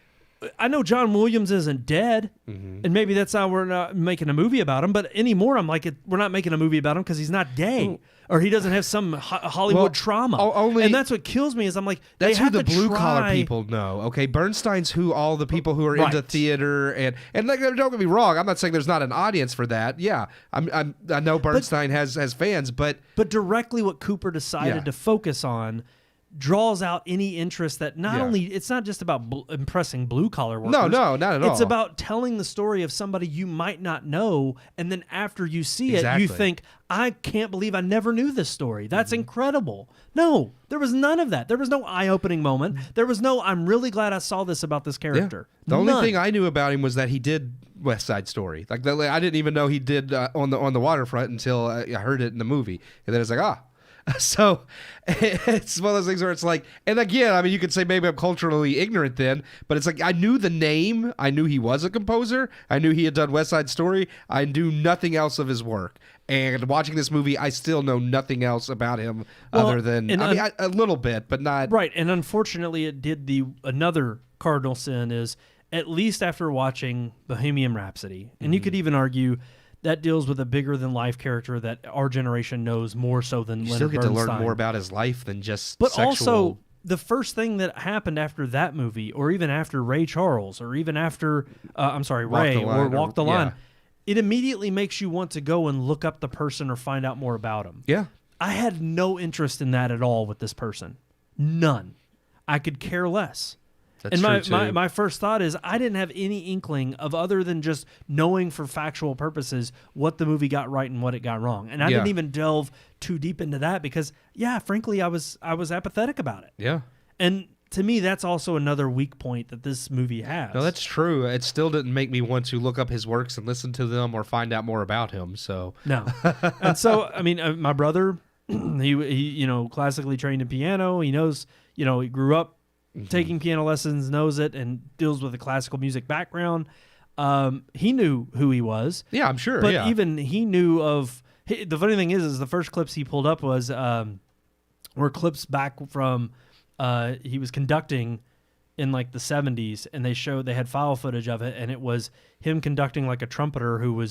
I know John Williams isn't dead, and maybe that's how we're not making a movie about him, but anymore I'm like, we're not making a movie about him because he's not gay. Or he doesn't have some Hollywood trauma. And that's what kills me, is I'm like, that's who the blue-collar people know. Okay, Bernstein's who all the people who are into theater, and like, don't get me wrong, I'm not saying there's not an audience for that. Yeah, I know Bernstein has fans, but directly what Cooper decided to focus on draws out any interest that not only, it's not just about impressing blue-collar workers. No, not at all. It's about telling the story of somebody you might not know, and then after you see it, you think, I can't believe I never knew this story. That's incredible. No, there was none of that. There was no eye-opening moment. There was no, I'm really glad I saw this about this character. The only thing I knew about him was that he did West Side Story. Like, I didn't even know he did on the waterfront until I heard it in the movie. And then it's like, so it's one of those things where it's like, and again, I mean, you could say maybe I'm culturally ignorant then, but it's like, I knew the name. I knew he was a composer. I knew he had done West Side Story. I knew nothing else of his work. And watching this movie, I still know nothing else about him other than, a little bit, but not. Right. And unfortunately, it did another cardinal sin is, at least after watching Bohemian Rhapsody, and you could even argue that deals with a bigger-than-life character that our generation knows more so than Leonard Bernstein. You still get to learn more about his life than just But sexual... also, the first thing that happened after that movie, or even after Ray Charles, or even after, Ray, or Walk the Line, it immediately makes you want to go and look up the person or find out more about him. Yeah. I had no interest in that at all with this person. None. I could care less. That's and my first thought is, I didn't have any inkling of, other than just knowing for factual purposes what the movie got right and what it got wrong. And I didn't even delve too deep into that because, frankly, I was apathetic about it. Yeah. And to me, that's also another weak point that this movie has. No, that's true. It still didn't make me want to look up his works and listen to them or find out more about him. So no. And so, I mean, my brother, he classically trained in piano. He knows, he grew up taking piano lessons, knows it, and deals with a classical music background. He knew who he was. Yeah, I'm sure. But even he knew of... The funny thing is the first clips he pulled up were clips back from... he was conducting in like the 70s, and they had file footage of it, and it was him conducting like a trumpeter who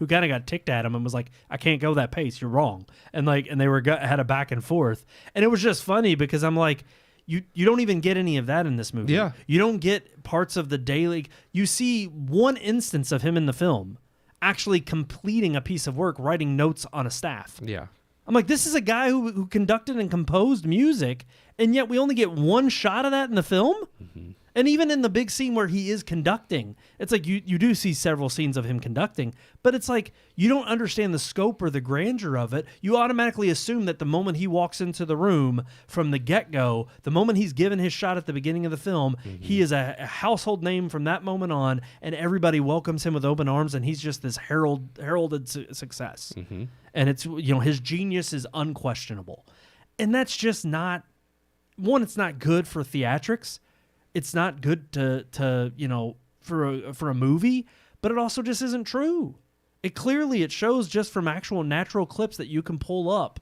kind of got ticked at him and was like, I can't go that pace, you're wrong. And they had a back and forth. And it was just funny because I'm like, You don't even get any of that in this movie. Yeah. You don't get parts of the daily. You see one instance of him in the film actually completing a piece of work, writing notes on a staff. Yeah. I'm like, this is a guy who conducted and composed music, and yet we only get one shot of that in the film? Mm-hmm. And even in the big scene where he is conducting, it's like you do see several scenes of him conducting, but it's like you don't understand the scope or the grandeur of it. You automatically assume that the moment he walks into the room from the get-go, the moment he's given his shot at the beginning of the film, he is a household name from that moment on, and everybody welcomes him with open arms, and he's just this heralded success. Mm-hmm. And it's, his genius is unquestionable. And that's just not, one, it's not good for theatrics. It's not good to for a movie, but it also just isn't true. It shows just from actual natural clips that you can pull up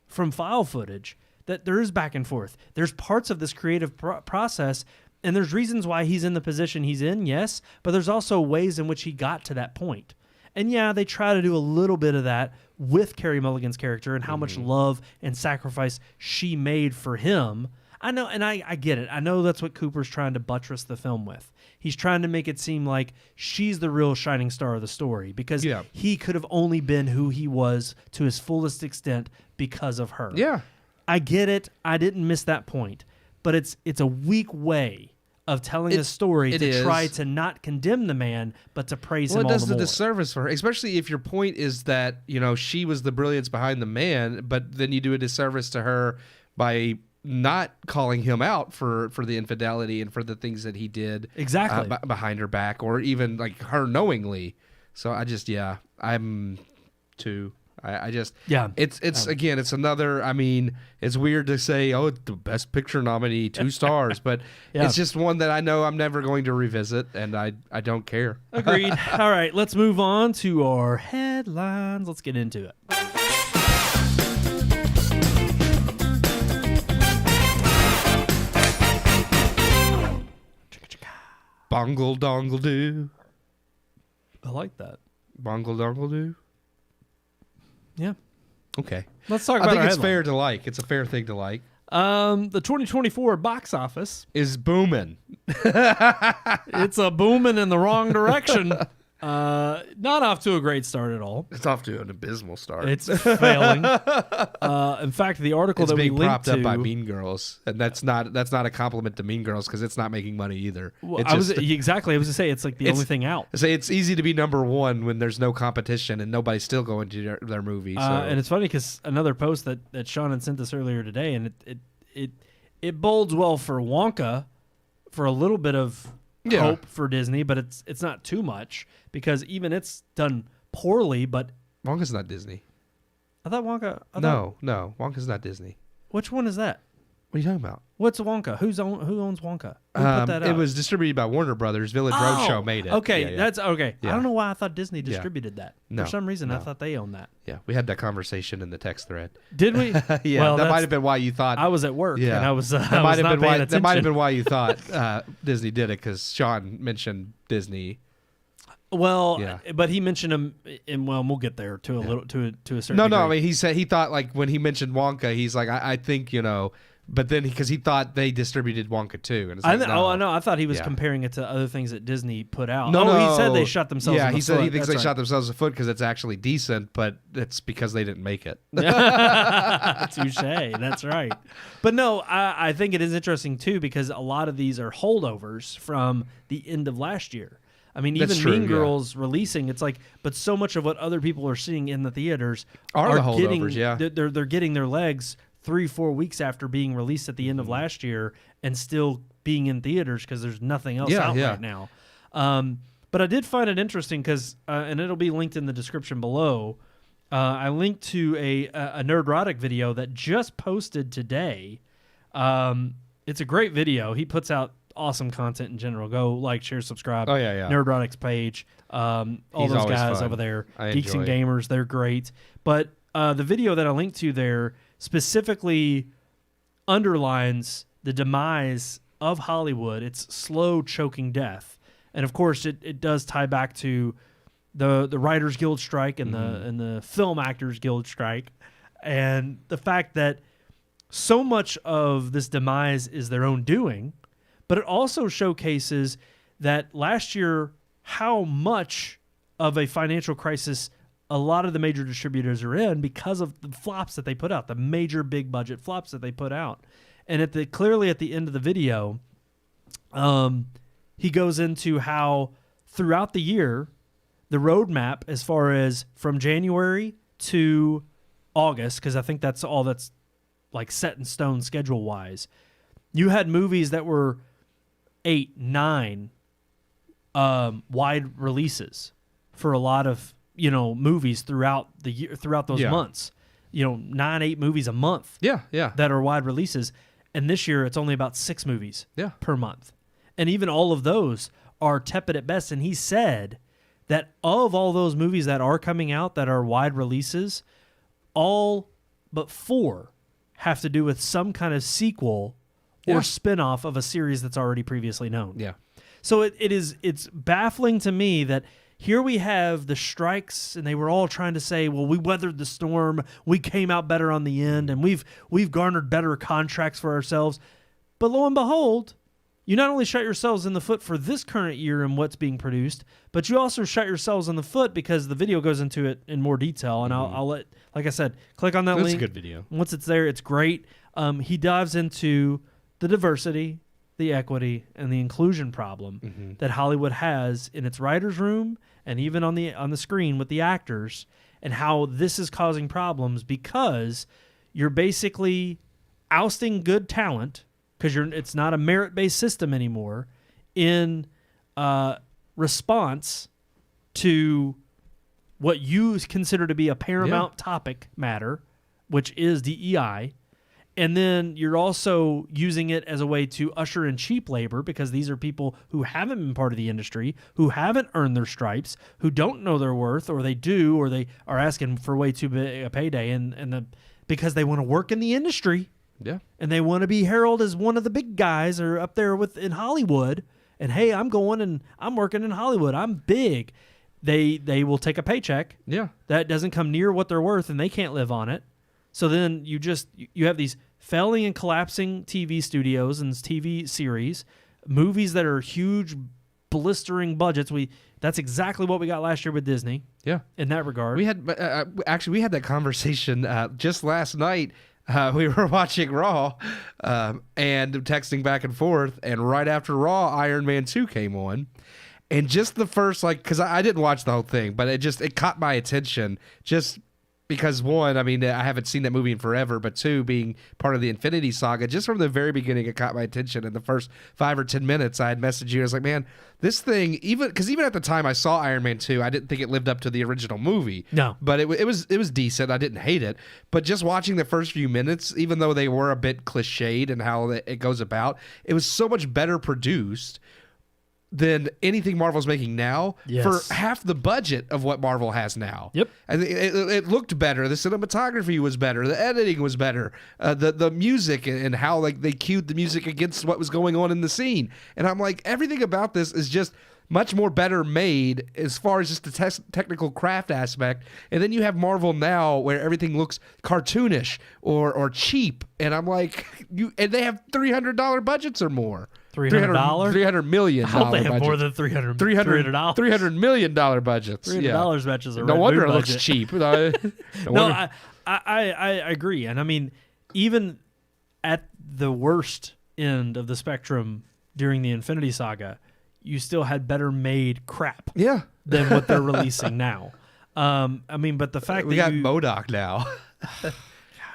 from file footage that there is back and forth. There's parts of this creative process, and there's reasons why he's in the position he's in, yes, but there's also ways in which he got to that point. And yeah, they try to do a little bit of that with Carey Mulligan's character and how much love and sacrifice she made for him. I know, and I get it. I know that's what Cooper's trying to buttress the film with. He's trying to make it seem like she's the real shining star of the story because he could have only been who he was to his fullest extent because of her. Yeah. I get it. I didn't miss that point. But it's a weak way of telling a story to try to not condemn the man, but to praise him all the more. Well, it does the disservice for her, especially if your point is that, she was the brilliance behind the man, but then you do a disservice to her by not calling him out for the infidelity and for the things that he did exactly behind her back, or even like her knowingly. So I'm too. It's another. I mean, it's weird to say, the best picture nominee, 2 stars, but it's just one that I know I'm never going to revisit, and I don't care. Agreed. All right, let's move on to our headlines. Let's get into it. Bongle dongle do. I like that. Bongle dongle do. Yeah. Okay. Let's talk about I think it's headline. fair to like. It's a fair thing to like. The 2024 box office is booming. It's a booming in the wrong direction. Not off to a great start at all. It's off to an abysmal start. It's failing. In fact, the article that we linked propped to up by Mean Girls, and that's not a compliment to Mean Girls because it's not making money either. Well, I was gonna say it's like the only thing out. Say it's easy to be number one when there's no competition and nobody's still going to their movie. So. And it's funny because another post that Sean had sent us earlier today, and it bodes well for Wonka for a little bit of hope for Disney, but it's not too much because even it's done poorly. But Wonka's not Disney. I thought Wonka. No, Wonka's not Disney. Which one is that? What are you talking about? What's Wonka? Who owns Wonka? Who put that out? It was distributed by Warner Brothers. Village Roadshow made it. Okay, that's okay. Yeah. I don't know why I thought Disney distributed that. No, For some reason, I thought they owned that. Yeah, we had that conversation in the text thread. Did we? Yeah, well, that might have been why you thought. I was at work. Yeah, and I was. That might have been why you thought Disney did it because Sean mentioned Disney. Well, but he mentioned him, and we'll get there to a little to a certain. No. I mean, he said he thought like when he mentioned Wonka, he's like, I think but then because he thought they distributed Wonka too, and it's like, I know. I thought he was comparing it to other things that Disney put out. No, he said they shot themselves. Yeah, in the he said foot. he thinks That's they shot themselves in the foot because it's actually decent, but it's because they didn't make it. Touche. That's right. But no, I think it is interesting too because a lot of these are holdovers from the end of last year. I mean, even Mean Girls releasing, it's like, but so much of what other people are seeing in the theaters are the holdovers. They're getting their legs 3-4 weeks after being released at the end of last year and still being in theaters because there's nothing else out right now. But I did find it interesting because, and it'll be linked in the description below. I linked to a Nerdrotic video that just posted today. It's a great video. He puts out awesome content in general. Go like, share, subscribe. Oh yeah. Nerdrotic's page. All He's those guys fun. over there, I Geeks and enjoy. Gamers, they're great. But the video that I linked to there specifically underlines the demise of Hollywood. It's slow choking death, and of course, it does tie back to the Writers Guild strike and the Film Actors Guild strike, and the fact that so much of this demise is their own doing, but it also showcases that last year how much of a financial crisis a lot of the major distributors are in because of the flops that they put out, the major big budget flops that they put out. And clearly at the end of the video, he goes into how throughout the year, the roadmap as far as from January to August, because I think that's all that's like set in stone schedule-wise, you had movies that were 8, 9 wide releases for a lot of movies throughout the year, throughout those months. 9, 8 movies a month. Yeah. That are wide releases. And this year it's only about 6 movies per month. And even all of those are tepid at best. And he said that of all those movies that are coming out that are wide releases, all but 4 have to do with some kind of sequel or spinoff of a series that's already previously known. Yeah. So it's baffling to me that here we have the strikes, and they were all trying to say, well, we weathered the storm, we came out better on the end, and we've garnered better contracts for ourselves. But lo and behold, you not only shot yourselves in the foot for this current year and what's being produced, but you also shot yourselves in the foot because the video goes into it in more detail. And I'll let, like I said, click on that link. That's a good video. Once it's there, it's great. He dives into the diversity, the equity, and the inclusion problem that Hollywood has in its writer's room and even on the screen with the actors, and how this is causing problems because you're basically ousting good talent because it's not a merit-based system anymore in response to what you consider to be a paramount topic matter, which is DEI. And then you're also using it as a way to usher in cheap labor because these are people who haven't been part of the industry, who haven't earned their stripes, who don't know their worth, or they do, or they are asking for way too big a payday, because they want to work in the industry. Yeah. And they want to be heralded as one of the big guys or up there in Hollywood. And hey, I'm going and I'm working in Hollywood. I'm big. They will take a paycheck. Yeah. That doesn't come near what they're worth, and they can't live on it. So then you have these failing and collapsing TV studios and TV series, movies that are huge, blistering budgets. That's exactly what we got last year with Disney. Yeah, in that regard, we had we had that conversation just last night. We were watching Raw and texting back and forth, and right after Raw, Iron Man 2 came on. And just the first, because I didn't watch the whole thing, but it caught my attention just because, one, I mean, I haven't seen that movie in forever, but two, being part of the Infinity Saga, just from the very beginning, it caught my attention. In the first 5 or 10 minutes, I had messaged you. I was like, man, this thing, even at the time I saw Iron Man 2, I didn't think it lived up to the original movie. No. But it was decent. I didn't hate it. But just watching the first few minutes, even though they were a bit cliched and how it goes about, it was so much better produced than anything Marvel's making now for half the budget of what Marvel has now. Yep. And it looked better. The cinematography was better. The editing was better. The music and how they cued the music against what was going on in the scene. And I'm like, everything about this is just much more better made as far as just the technical craft aspect. And then you have Marvel now where everything looks cartoonish or cheap. And I'm like, and they have $300 budgets or more. $300? $300 million. I hope they have budgets. more than $300. $300 million budgets. $300 matches a no wonder budget. It looks cheap. I agree. And I mean, even at the worst end of the spectrum during the Infinity Saga, you still had better made crap than what they're releasing now. I mean, but the fact we that got MODOK now. Gosh,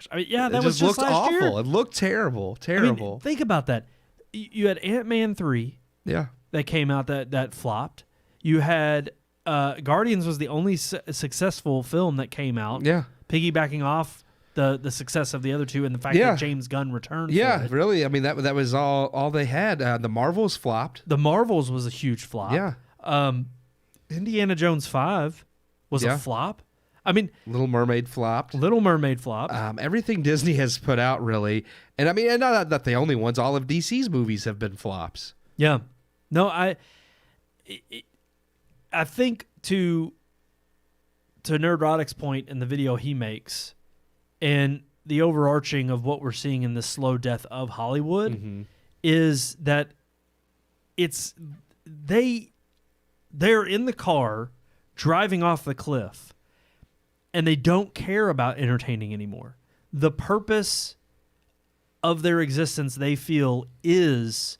I mean, yeah, that it was just looked last awful. year. It looked terrible. I mean, think about that. You had Ant-Man 3 that came out that flopped. You had Guardians was the only successful film that came out. Yeah. Piggybacking off the success of the other two and the fact that James Gunn returned for it. Really. I mean, that was all they had. The Marvels flopped. The Marvels was a huge flop. Yeah. Indiana Jones 5 was a flop. I mean, Little Mermaid flopped. Everything Disney has put out, really, and I mean, and not the only ones. All of DC's movies have been flops. Yeah, no, I think to Nerdrotic's point in the video he makes, and the overarching of what we're seeing in this slow death of Hollywood is that they're in the car driving off the cliff, and they don't care about entertaining anymore. The purpose of their existence, they feel, is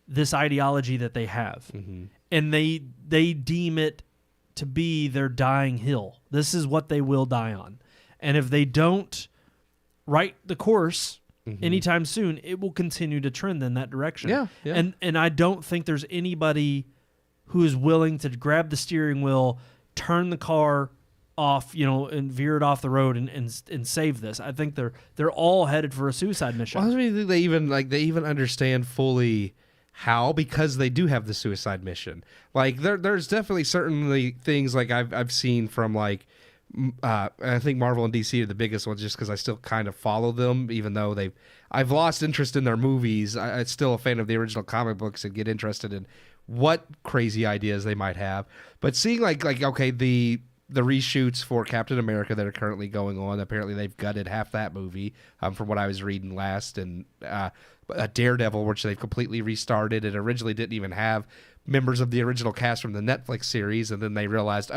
this ideology that they have. And they deem it to be their dying hill. This is what they will die on. And if they don't right the course anytime soon, it will continue to trend in that direction. Yeah. And I don't think there's anybody who is willing to grab the steering wheel, turn the car off, and veer it off the road and save this. I think they're all headed for a suicide mission. Well, I don't think they even understand fully how, because they do have the suicide mission. Like there's definitely certainly things like I've seen from like I think Marvel and DC are the biggest ones, just because I still kind of follow them, even though I've lost interest in their movies. I'm still a fan of the original comic books and get interested in what crazy ideas they might have. But seeing like okay, the reshoots for Captain America that are currently going on, apparently they've gutted half that movie from what I was reading last, and a Daredevil, which they've completely restarted. It originally didn't even have members of the original cast from the Netflix series, and then they realized,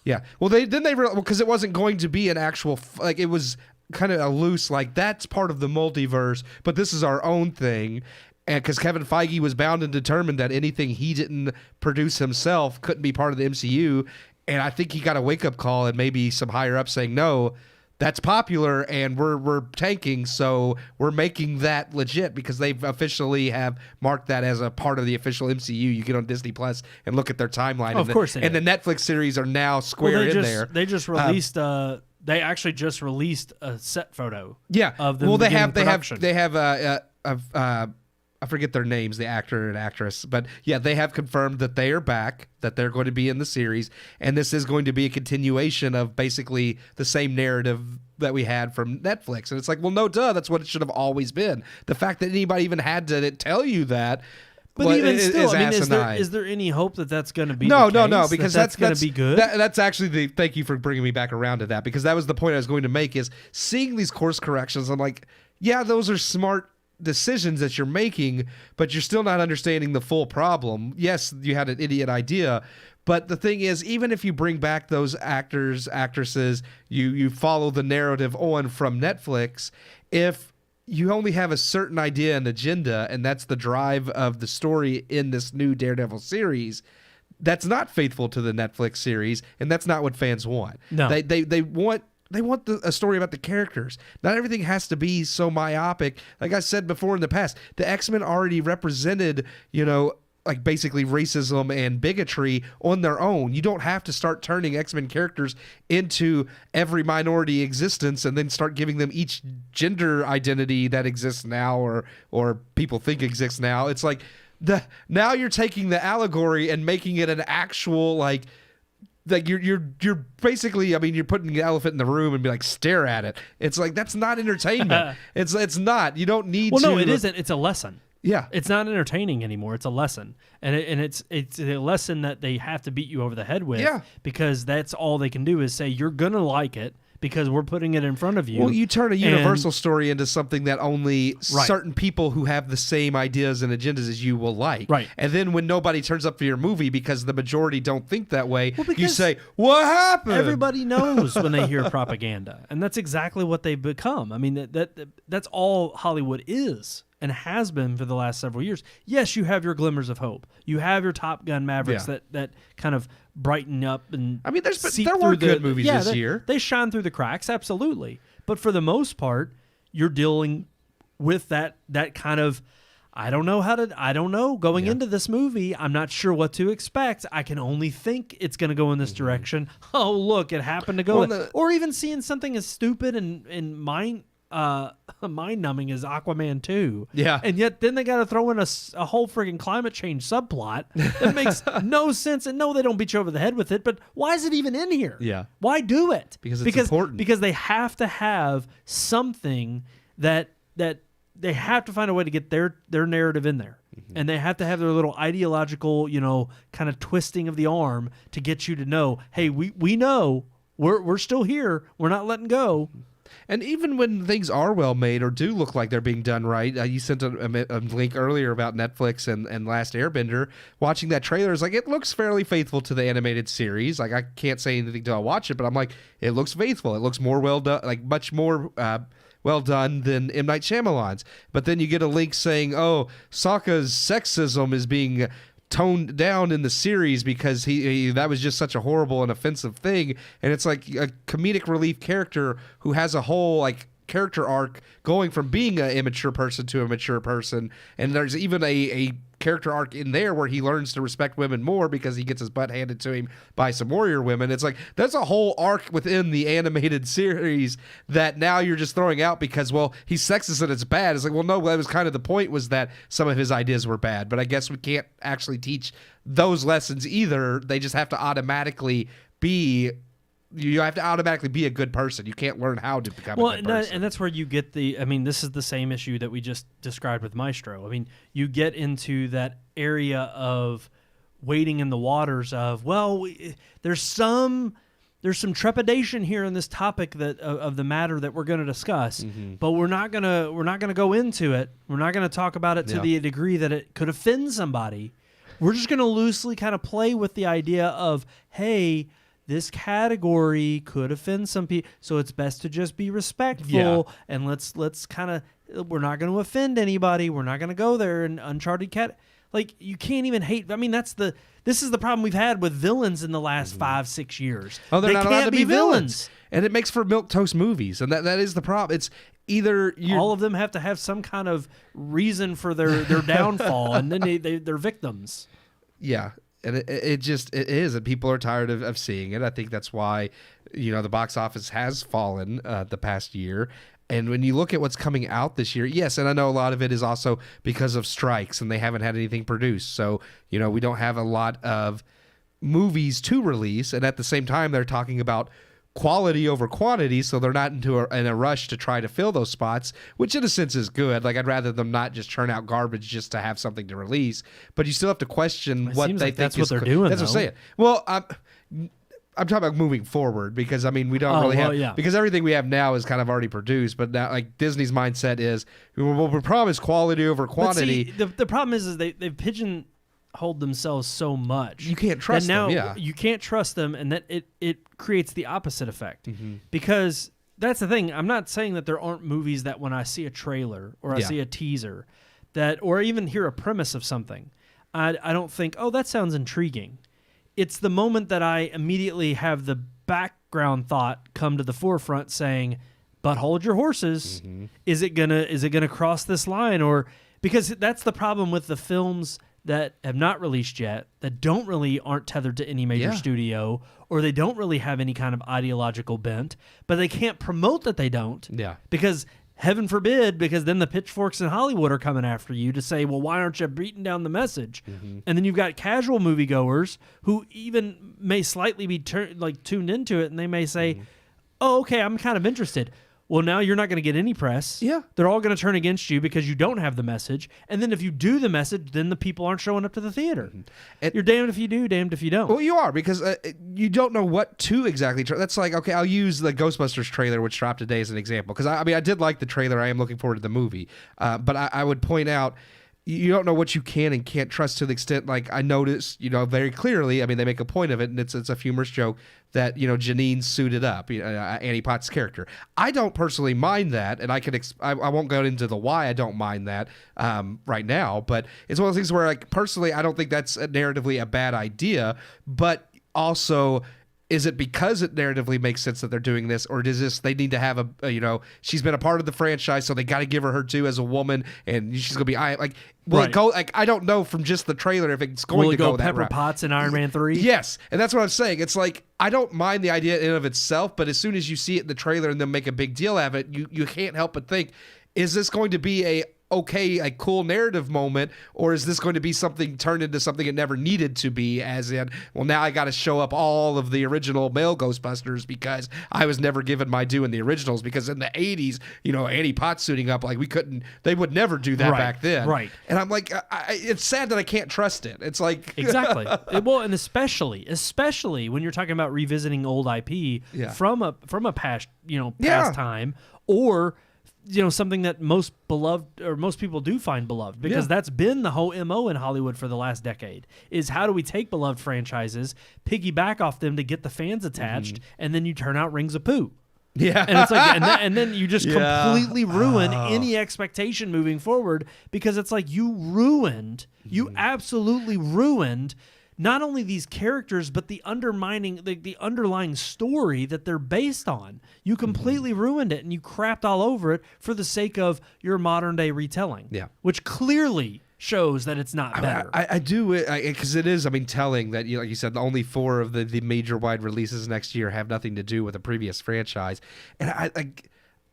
yeah. Well, because it wasn't going to be an actual, like, it was kind of a loose, like, that's part of the multiverse, but this is our own thing. And because Kevin Feige was bound and determined that anything he didn't produce himself couldn't be part of the MCU. And I think he got a wake-up call, and maybe some higher up saying, no, that's popular, and we're tanking, so we're making that legit, because they've officially have marked that as a part of the official MCU. You get on Disney Plus and look at their timeline. Oh, of course they and the Netflix series are now there. They just released they actually just released a set photo. Yeah. Of them. Well, they production. have I forget their names, the actor and actress, but yeah, they have confirmed that they are back, that they're going to be in the series, and this is going to be a continuation of basically the same narrative that we had from Netflix. And it's like, well, no, duh, that's what it should have always been. The fact that anybody even had to tell you that, but even still, is there any hope that that's going to be no, because that's going to be good? That's actually thank you for bringing me back around to that, because that was the point I was going to make, is seeing these course corrections. I'm like, yeah, those are smart decisions that you're making, but you're still not understanding the full problem. Yes, you had an idiot idea, but the thing is, even if you bring back those actors, actresses, you follow the narrative on from Netflix, if you only have a certain idea and agenda, and that's the drive of the story in this new Daredevil series, that's not faithful to the Netflix series, and that's not what fans want. No. They want a story about the characters. Not everything has to be so myopic. Like I said before in the past, the X-Men already represented, like basically racism and bigotry on their own. You don't have to start turning X-Men characters into every minority existence and then start giving them each gender identity that exists now or people think exists now. It's like now you're taking the allegory and making it an actual like you're basically, I mean, you're putting the elephant in the room and be like, stare at it. It's like, that's not entertainment. It's not. You don't need to. Well, no, it isn't. It's a lesson. Yeah. It's not entertaining anymore. It's a lesson. And it's a lesson that they have to beat you over the head with. Yeah. Because that's all they can do is say, you're going to like it because we're putting it in front of you. Well, you turn a universal story into something that only certain people who have the same ideas and agendas as you will like. Right. And then when nobody turns up for your movie because the majority don't think that way, well, you say, what happened? Everybody knows when they hear propaganda. And that's exactly what they've become. I mean, that's all Hollywood is and has been for the last several years. Yes, you have your glimmers of hope. You have your Top Gun Mavericks that kind of brighten up and I mean, there were good movies this year. They shine through the cracks, absolutely. But for the most part, you're dealing with that kind of I don't know going into this movie. I'm not sure what to expect. I can only think it's going to go in this direction. Oh, look, it happened to go. Or even seeing something as stupid and mind-numbing as Aquaman 2. Yeah. And yet then they got to throw in a whole friggin' climate change subplot that makes no sense. And no, they don't beat you over the head with it, but why is it even in here? Yeah. Why do it? Because it's important. Because they have to have something that they have to find a way to get their narrative in there. Mm-hmm. And they have to have their little ideological, kind of twisting of the arm to get you to know, hey, we know we're still here. We're not letting go. And even when things are well made or do look like they're being done right, you sent a link earlier about Netflix and Last Airbender. Watching that trailer is like, it looks fairly faithful to the animated series. Like, I can't say anything till I watch it, but I'm like, it looks faithful. It looks more well done, like much more well done than M. Night Shyamalan's. But then you get a link saying, oh, Sokka's sexism is being toned down in the series because he that was just such a horrible and offensive thing. And it's like a comedic relief character who has a whole like character arc going from being an immature person to a mature person. And there's even a character arc in there where he learns to respect women more because he gets his butt handed to him by some warrior women. It's like, there's a whole arc within the animated series that now you're just throwing out because, well, he's sexist and it's bad. It's like, well, no, that was kind of the point, was that some of his ideas were bad. But I guess we can't actually teach those lessons either. They just have to automatically be... You have to automatically be a good person. You can't learn how to become a good person. And that's where you get the... I mean, this is the same issue that we just described with Maestro. I mean, you get into that area of wading in the waters of, well, there's some trepidation here in this topic that of the matter that we're going to discuss, but we're not gonna go into it. We're not going to talk about it to the degree that it could offend somebody. We're just going to loosely kind of play with the idea of, hey, this category could offend some people, so it's best to just be respectful and let's kind of, we're not going to offend anybody. We're not going to go there in Uncharted like, you can't even hate. I mean, this is the problem we've had with villains in the last 5-6 years. Oh, they're they not can't allowed to be villains. And it makes for milquetoast movies, and that is the problem. It's either all of them have to have some kind of reason for their downfall, and then they're victims. Yeah. And it is, and people are tired of seeing it. I think that's why, the box office has fallen the past year. And when you look at what's coming out this year, yes, and I know a lot of it is also because of strikes, and they haven't had anything produced. So, we don't have a lot of movies to release. And at the same time, they're talking about quality over quantity, so they're not in a rush to try to fill those spots, which in a sense is good. Like, I'd rather them not just churn out garbage just to have something to release, but you still have to question what they think that's what they're doing. That's what I'm saying. Well, I'm talking about moving forward, because I mean, we don't really have because everything we have now is kind of already produced. But now, like, Disney's mindset is, well, we promise quality over quantity. See, the problem is they've pigeonholed themselves so much. You can't trust them. Yeah, you can't trust them, and that it creates the opposite effect. Because that's the thing. I'm not saying that there aren't movies that when I see a trailer or I see a teaser, or even hear a premise of something, I don't think, oh, that sounds intriguing. It's the moment that I immediately have the background thought come to the forefront saying, but hold your horses. Is it gonna cross this line? Or because that's the problem with the films that have not released yet, that aren't tethered to any major studio, or they don't really have any kind of ideological bent, but they can't promote that they don't. Yeah. Because heaven forbid, because then the pitchforks in Hollywood are coming after you to say, well, why aren't you beating down the message? And then you've got casual moviegoers who even may slightly be tuned into it, and they may say, oh, okay, I'm kind of interested. Well, now you're not going to get any press. Yeah. They're all going to turn against you because you don't have the message. And then if you do the message, then the people aren't showing up to the theater. You're damned if you do, damned if you don't. Well, you are, because you don't know what to exactly. That's like, okay, I'll use the Ghostbusters trailer, which dropped today, as an example. Because, I did like the trailer. I am looking forward to the movie. But I would point out, you don't know what you can and can't trust, to the extent, like, I noticed, very clearly, I mean, they make a point of it, and it's a humorous joke, that, Janine suited up, Annie Potts' character. I don't personally mind that, and I won't go into the why I don't mind that right now, but it's one of those things where, like, personally, I don't think that's narratively a bad idea, but also, is it because it narratively makes sense that they're doing this, or does this, they need to have she's been a part of the franchise, so they got to give her due as a woman, and she's going to be, it go, like, I don't know from just the trailer if it's going to go that Pepper route. Potts in Iron Man 3? Yes, and that's what I'm saying. It's like, I don't mind the idea in and of itself, but as soon as you see it in the trailer and then make a big deal of it, you can't help but think, is this going to be okay, a cool narrative moment, or is this going to be something turned into something it never needed to be, as in, well, now I got to show up all of the original male Ghostbusters because I was never given my due in the originals, because in the 80s, Annie Potts suiting up, like, they would never do that back then. Right. And I'm like, it's sad that I can't trust it. It's like... Exactly. Well, and especially when you're talking about revisiting old IP from a past, past time, or something that most people do find beloved, because that's been the whole MO in Hollywood for the last decade, is how do we take beloved franchises, piggyback off them to get the fans attached, and then you turn out Rings of Poo. Yeah. And it's like, and then you just completely ruin any expectation moving forward, because it's like you absolutely ruined not only these characters, but the underlying story that they're based on. You completely ruined it, and you crapped all over it for the sake of your modern day retelling. Yeah. Which clearly shows that it's not better. I do, because it is, telling that, like you said, only 4 of the major wide releases next year have nothing to do with a previous franchise. And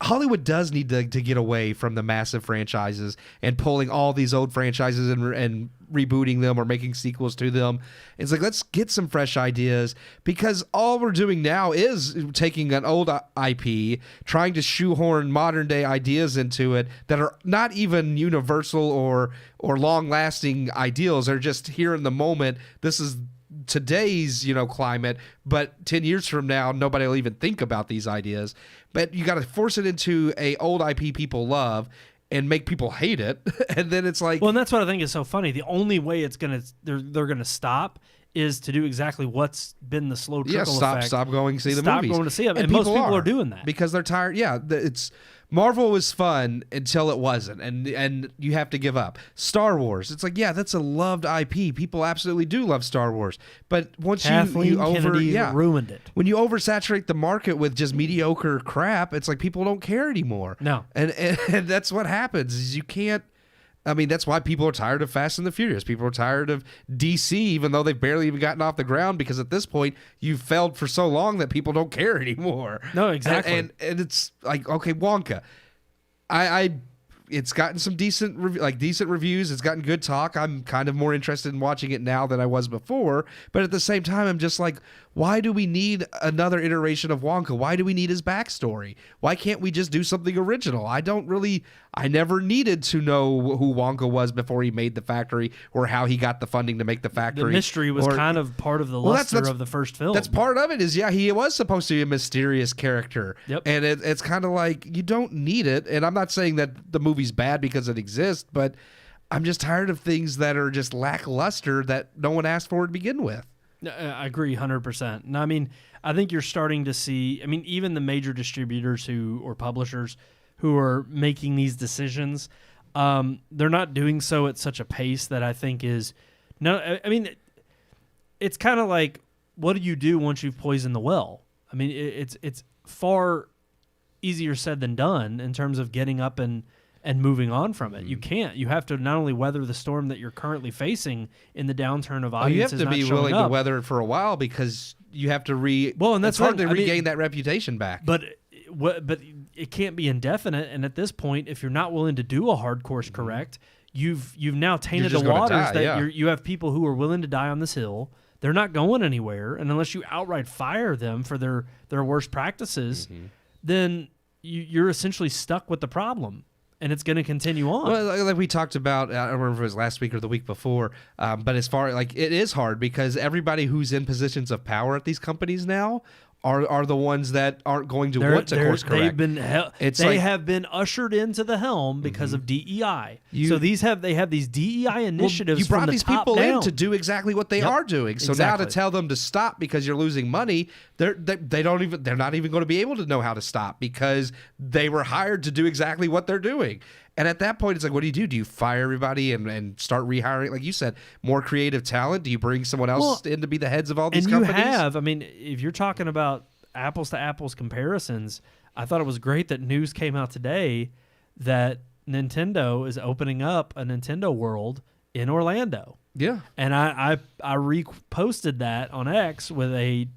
Hollywood does need to get away from the massive franchises and pulling all these old franchises and rebooting them or making sequels to them. It's like, let's get some fresh ideas, because all we're doing now is taking an old IP, trying to shoehorn modern day ideas into it that are not even universal or long-lasting ideals. They're just here in the moment. This is today's climate, but 10 years from now nobody will even think about these ideas. But you got to force it into a old IP people love and make people hate it. And then it's like, well, and that's what I think is so funny. The only way they're gonna stop is to do exactly what's been the slow trickle effect. Stop going to see the stop movies. Stop going to see them, and most people are doing that because they're tired. Yeah, it's Marvel was fun until it wasn't, and you have to give up. Star Wars, it's like, yeah, that's a loved IP. People absolutely do love Star Wars, but once Kathleen Kennedy ruined it. When you oversaturate the market with just mediocre crap, it's like people don't care anymore. No, and that's what happens. Is you can't. That's why people are tired of Fast and the Furious. People are tired of DC, even though they've barely even gotten off the ground, because at this point, you've failed for so long that people don't care anymore. No, exactly. And it's like, okay, Wonka. It's gotten some decent reviews. It's gotten good talk. I'm kind of more interested in watching it now than I was before. But at the same time, I'm just like, why do we need another iteration of Wonka? Why do we need his backstory? Why can't we just do something original? I never needed to know who Wonka was before he made the factory, or how he got the funding to make the factory. The mystery was kind of part of the luster of the first film. That's part of it, he was supposed to be a mysterious character. Yep. And it's kind of like, you don't need it. And I'm not saying that the movie's bad because it exists, but I'm just tired of things that are just lackluster that no one asked for to begin with. I agree 100%. And I think you're starting to see, even the major distributors or publishers who are making these decisions, they're not doing so at such a pace that I think is, it's kind of like, what do you do once you've poisoned the well? It's far easier said than done in terms of getting up and moving on from it. You can't. You have to not only weather the storm that you're currently facing in the downturn of audiences. You have to be willing to weather it for a while, because you have to it's hard to regain that reputation back. But it can't be indefinite. And at this point, if you're not willing to do a hard course correct, you've now tainted the waters you have people who are willing to die on this hill. They're not going anywhere, and unless you outright fire them for their worst practices, then you're essentially stuck with the problem. And it's going to continue on. Well, like we talked about, I don't remember if it was last week or the week before, but as far like, it is hard, because everybody who's in positions of power at these companies now are the ones that aren't going to want to course correct. They have been ushered into the helm because of DEI. So they have these DEI initiatives. You brought from the these top people down in to do exactly what they are doing. So now to tell them to stop because you're losing money, they're not even going to be able to know how to stop, because they were hired to do exactly what they're doing. And at that point, it's like, what do? Do you fire everybody and start rehiring, like you said, more creative talent? Do you bring someone else in to be the heads of all these companies? And you have, if you're talking about apples to apples comparisons, I thought it was great that news came out today that Nintendo is opening up a Nintendo World in Orlando. Yeah. And I reposted that on X with a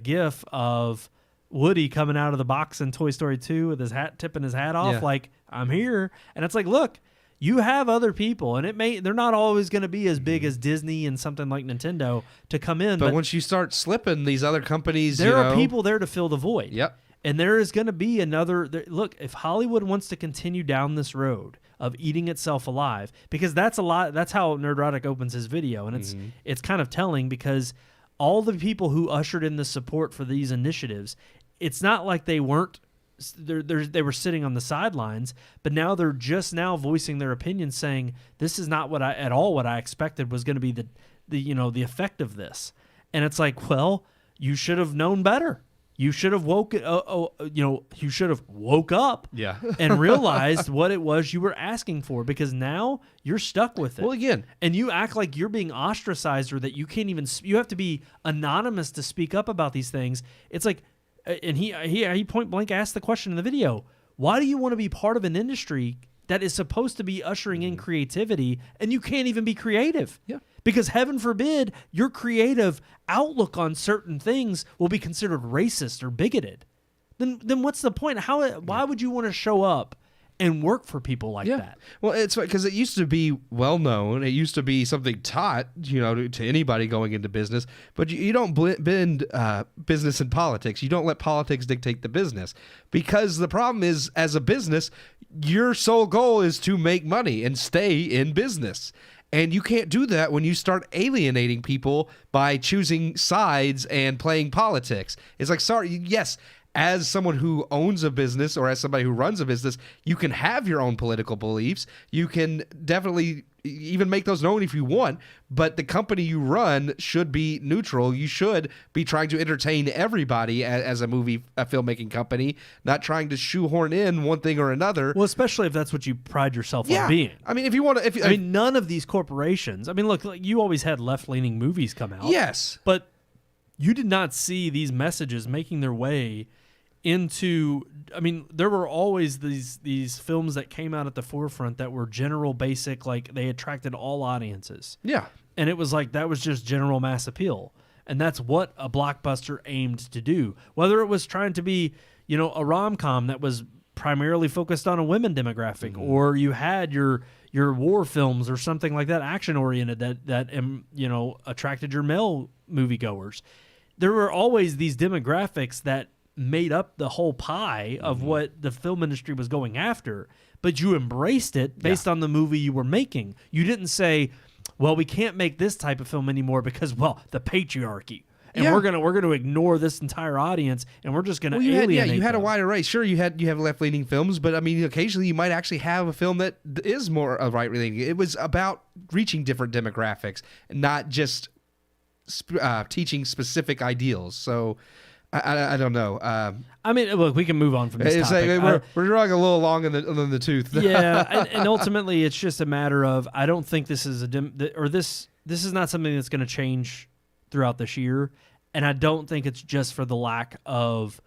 GIF of Woody coming out of the box in Toy Story 2 with his hat, tipping his hat off, Yeah. like, I'm here. And it's like, look, you have other people, and they're not always going to be as big as Disney and something like Nintendo to come in. But once you start slipping, these other companies, there are people there to fill the void. Yep. And there is going to be look, if Hollywood wants to continue down this road of eating itself alive, because that's how Nerdrotic opens his video, and it's kind of telling, because all the people who ushered in the support for these initiatives, it's not like they weren't they were sitting on the sidelines, but now they're just now voicing their opinions, saying this is not what I expected was going to be the effect of this. And it's like, well, you should have known better. You should have woke up Yeah. and realized what it was you were asking for, because now you're stuck with it. Well, again, and you act like you're being ostracized, or that you can't even, you have to be anonymous to speak up about these things. It's like, and he point blank asked the question in the video, why do you want to be part of an industry that is supposed to be ushering in creativity, and you can't even be creative? Yeah. Because heaven forbid your creative outlook on certain things will be considered racist or bigoted. Then what's the point? Why would you want to show up and work for people like that? Well, it's because it used to be well known. It used to be something taught, to anybody going into business. But you don't bend business and politics. You don't let politics dictate the business, because the problem is, as a business, your sole goal is to make money and stay in business. And you can't do that when you start alienating people by choosing sides and playing politics. It's like, sorry, yes, as someone who owns a business, or as somebody who runs a business, you can have your own political beliefs. You can definitely even make those known if you want, but the company you run should be neutral. You should be trying to entertain everybody as a filmmaking company, not trying to shoehorn in one thing or another. Well, especially if that's what you pride yourself on being. I mean, if you want to, none of these corporations, look, you always had left-leaning movies come out. Yes. But you did not see these messages making their way into, there were always these films that came out at the forefront that were general, basic, like they attracted all audiences. Yeah. And it was like, that was just general mass appeal. And that's what a blockbuster aimed to do. Whether it was trying to be, a rom-com that was primarily focused on a women demographic, or you had your war films or something like that, action-oriented, that attracted your male moviegoers. There were always these demographics that made up the whole pie of what the film industry was going after, but you embraced it based on the movie you were making. You didn't say, well, we can't make this type of film anymore because, the patriarchy, and we're gonna ignore this entire audience, and we're just gonna alienate you had a them. wide array. Sure, you have left-leaning films, but occasionally you might actually have a film that is more right-leaning. It was about reaching different demographics, not just teaching specific ideals. So I don't know. Look, we can move on from this topic. We're drawing a little long in the tooth. Yeah, and ultimately, it's just a matter of, I don't think this is this is not something that's going to change throughout this year, and I don't think it's just for the lack of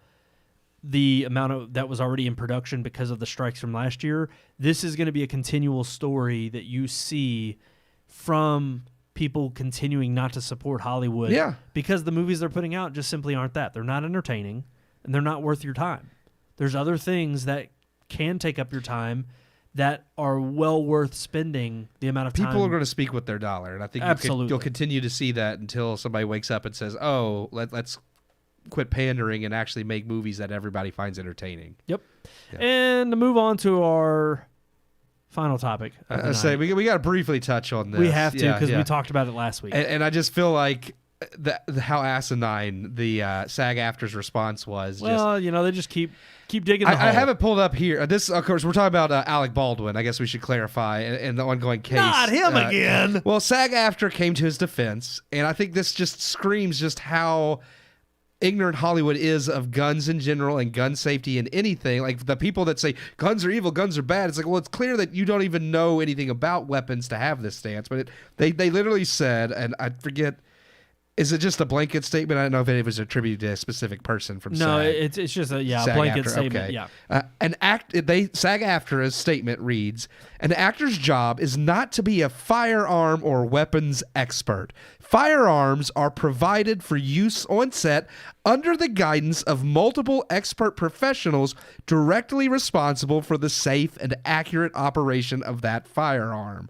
the amount that was already in production because of the strikes from last year. This is going to be a continual story that you see from people continuing not to support Hollywood because the movies they're putting out just simply aren't that. They're not entertaining, and they're not worth your time. There's other things that can take up your time that are well worth spending the amount of time. People are going to speak with their dollar, and I think you'll continue to see that until somebody wakes up and says, oh, let's quit pandering and actually make movies that everybody finds entertaining. Yep. Yeah. And to move on to our final topic. I say we got to briefly touch on this. We have to, because we talked about it last week. And I just feel like how asinine the SAG-AFTRA's response was. Well, they just keep digging the hole. I have it pulled up here. This, of course, we're talking about Alec Baldwin. I guess we should clarify in the ongoing case. Not him again. Well, SAG-AFTRA came to his defense, and I think this just screams just how ignorant Hollywood is of guns in general and gun safety and anything. Like the people that say guns are evil, guns are bad. It's like, well, it's clear that you don't even know anything about weapons to have this stance. But they literally said, and I forget Is it just a blanket statement? I don't know if it was attributed to a specific person from No, SAG. it's just a SAG blanket after, statement. okay. Yeah. SAG-AFTRA's statement reads, "An actor's job is not to be a firearm or weapons expert. Firearms are provided for use on set under the guidance of multiple expert professionals directly responsible for the safe and accurate operation of that firearm."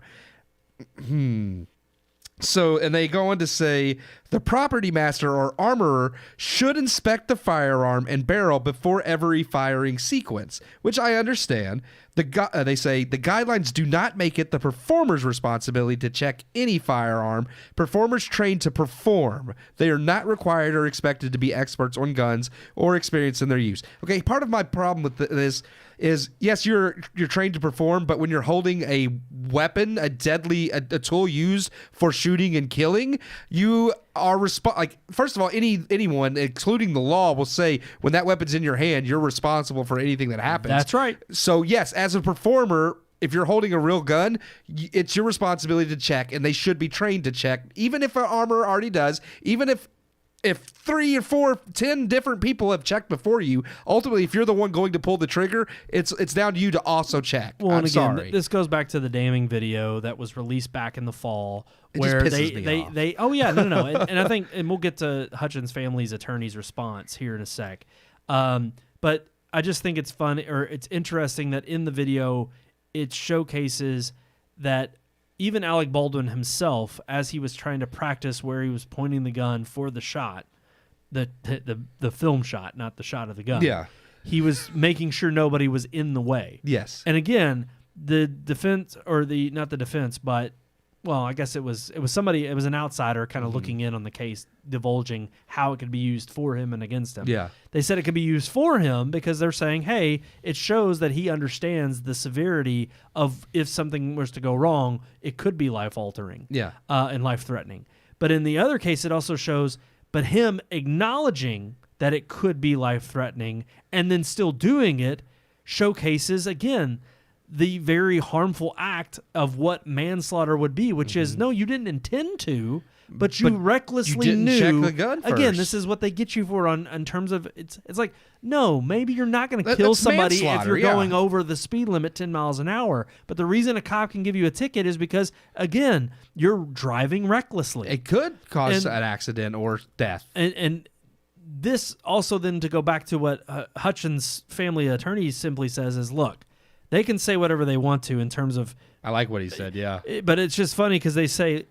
So, and they go on to say, the property master or armorer should inspect the firearm and barrel before every firing sequence, which I understand. They say the guidelines do not make it the performer's responsibility to check any firearm. Performers trained to perform. They are not required or expected to be experts on guns or experienced in their use. Okay, part of my problem with this is, yes, you're trained to perform, but when you're holding a weapon, a tool used for shooting and killing, you are first of all, anyone, including the law, will say when that weapon's in your hand, you're responsible for anything that happens. That's right. So yes, as a performer, if you're holding a real gun, it's your responsibility to check, and they should be trained to check, even if an armorer already does, even if 3 or 4, 10 different people have checked before you. Ultimately, if you're the one going to pull the trigger, it's down to you to also check. Well, and again, sorry. this goes back to the damning video that was released back in the fall, It where just pisses me off. they oh yeah, no, and I think, and we'll get to Hutchins' family's attorney's response here in a sec, but I just think it's fun, or it's interesting that in the video it showcases that even Alec Baldwin himself, as he was trying to practice where he was pointing the gun for the shot, the film shot, not the shot of the gun. Yeah. He was making sure nobody was in the way. Yes. And again, the defense, or not the defense, but, well, I guess it was somebody, it was an outsider kind of looking in on the case, divulging how it could be used for him and against him. Yeah. They said it could be used for him because they're saying, hey, it shows that he understands the severity of if something was to go wrong, it could be life-altering. Yeah. And life-threatening. But in the other case, it also shows, but him acknowledging that it could be life-threatening and then still doing it showcases, again, the very harmful act of what manslaughter would be, which is, no, you didn't intend to, but you recklessly didn't knew. check the gun Again, first. this is what they get you for in terms of, it's like, no, maybe you're not going to kill that's somebody if manslaughter, you're yeah. going over the speed limit 10 miles an hour. But the reason a cop can give you a ticket is because, again, you're driving recklessly. It could cause And- an accident or death. And this also then, to go back to what Hutchins' family attorney simply says is, look, they can say whatever they want to in terms of, I like what he said, yeah. but it's just funny because they say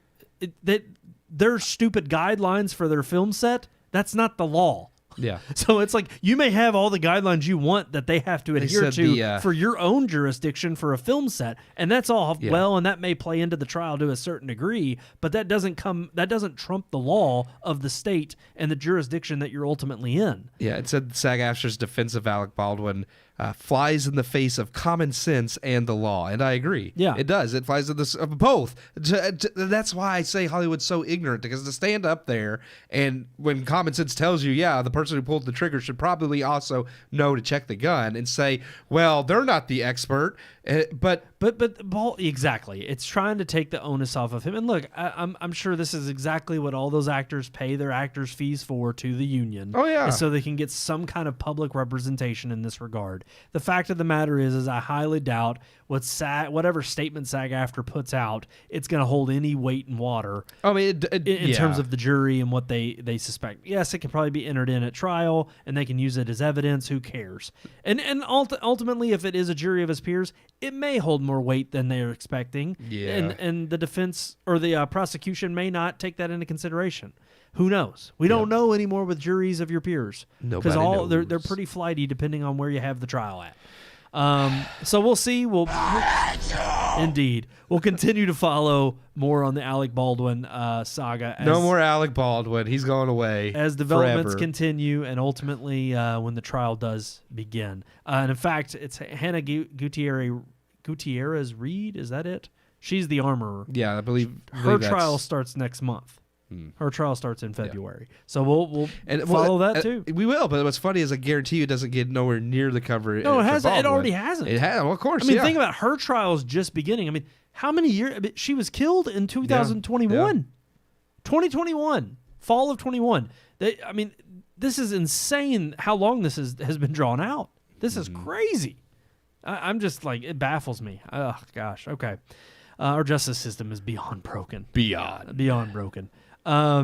that their stupid guidelines for their film set, that's not the law. Yeah. So it's like, you may have all the guidelines you want that they have to adhere said to for your own jurisdiction for a film set, and that's all well, and that may play into the trial to a certain degree, but that doesn't trump the law of the state and the jurisdiction that you're ultimately in. Yeah, it said SAG-AFTRA's defense of Alec Baldwin flies in the face of common sense and the law, and I agree. Yeah. It does. It flies in the of both. That's why I say Hollywood's so ignorant, because to stand up there and when common sense tells you, yeah, the person who pulled the trigger should probably also know to check the gun, and say, well, they're not the expert, but exactly, it's trying to take the onus off of him. And look, I'm sure this is exactly what all those actors pay their actors' fees for to the union. Oh, yeah. so they can get some kind of public representation in this regard. The fact of the matter is I highly doubt whatever statement SAG-AFTRA puts out, it's going to hold any weight in water. I mean, in terms of the jury and what they suspect. Yes, it can probably be entered in at trial, and they can use it as evidence. Who cares? And ultimately, if it is a jury of his peers, it may hold more weight than they're expecting. Yeah. And the defense or the prosecution may not take that into consideration. Who knows? We don't know anymore with juries of your peers. Nobody Because they're knows. pretty flighty depending on where you have the trial at. So we'll see. Indeed. We'll continue to follow more on the Alec Baldwin saga. No more Alec Baldwin. He's going away as developments forever. continue, and ultimately when the trial does begin. And in fact, it's Hannah Gutierrez Reed. Is that it? She's the armorer. Yeah, I believe Her that's- trial starts next month. Her trial starts in February. So we'll follow that too. We will, but what's funny is I guarantee you it doesn't get nowhere near the cover. No, it for hasn't. It Baldwin. already hasn't. It has. Well, of course. I mean, yeah. think about her trials just beginning. I mean, how many years? She was killed in 2021. 2021. Fall of 21. I mean, this is insane how long this has been drawn out. This is crazy. I'm just like, it baffles me. Oh, gosh. Okay. Our justice system is beyond broken. Beyond broken. All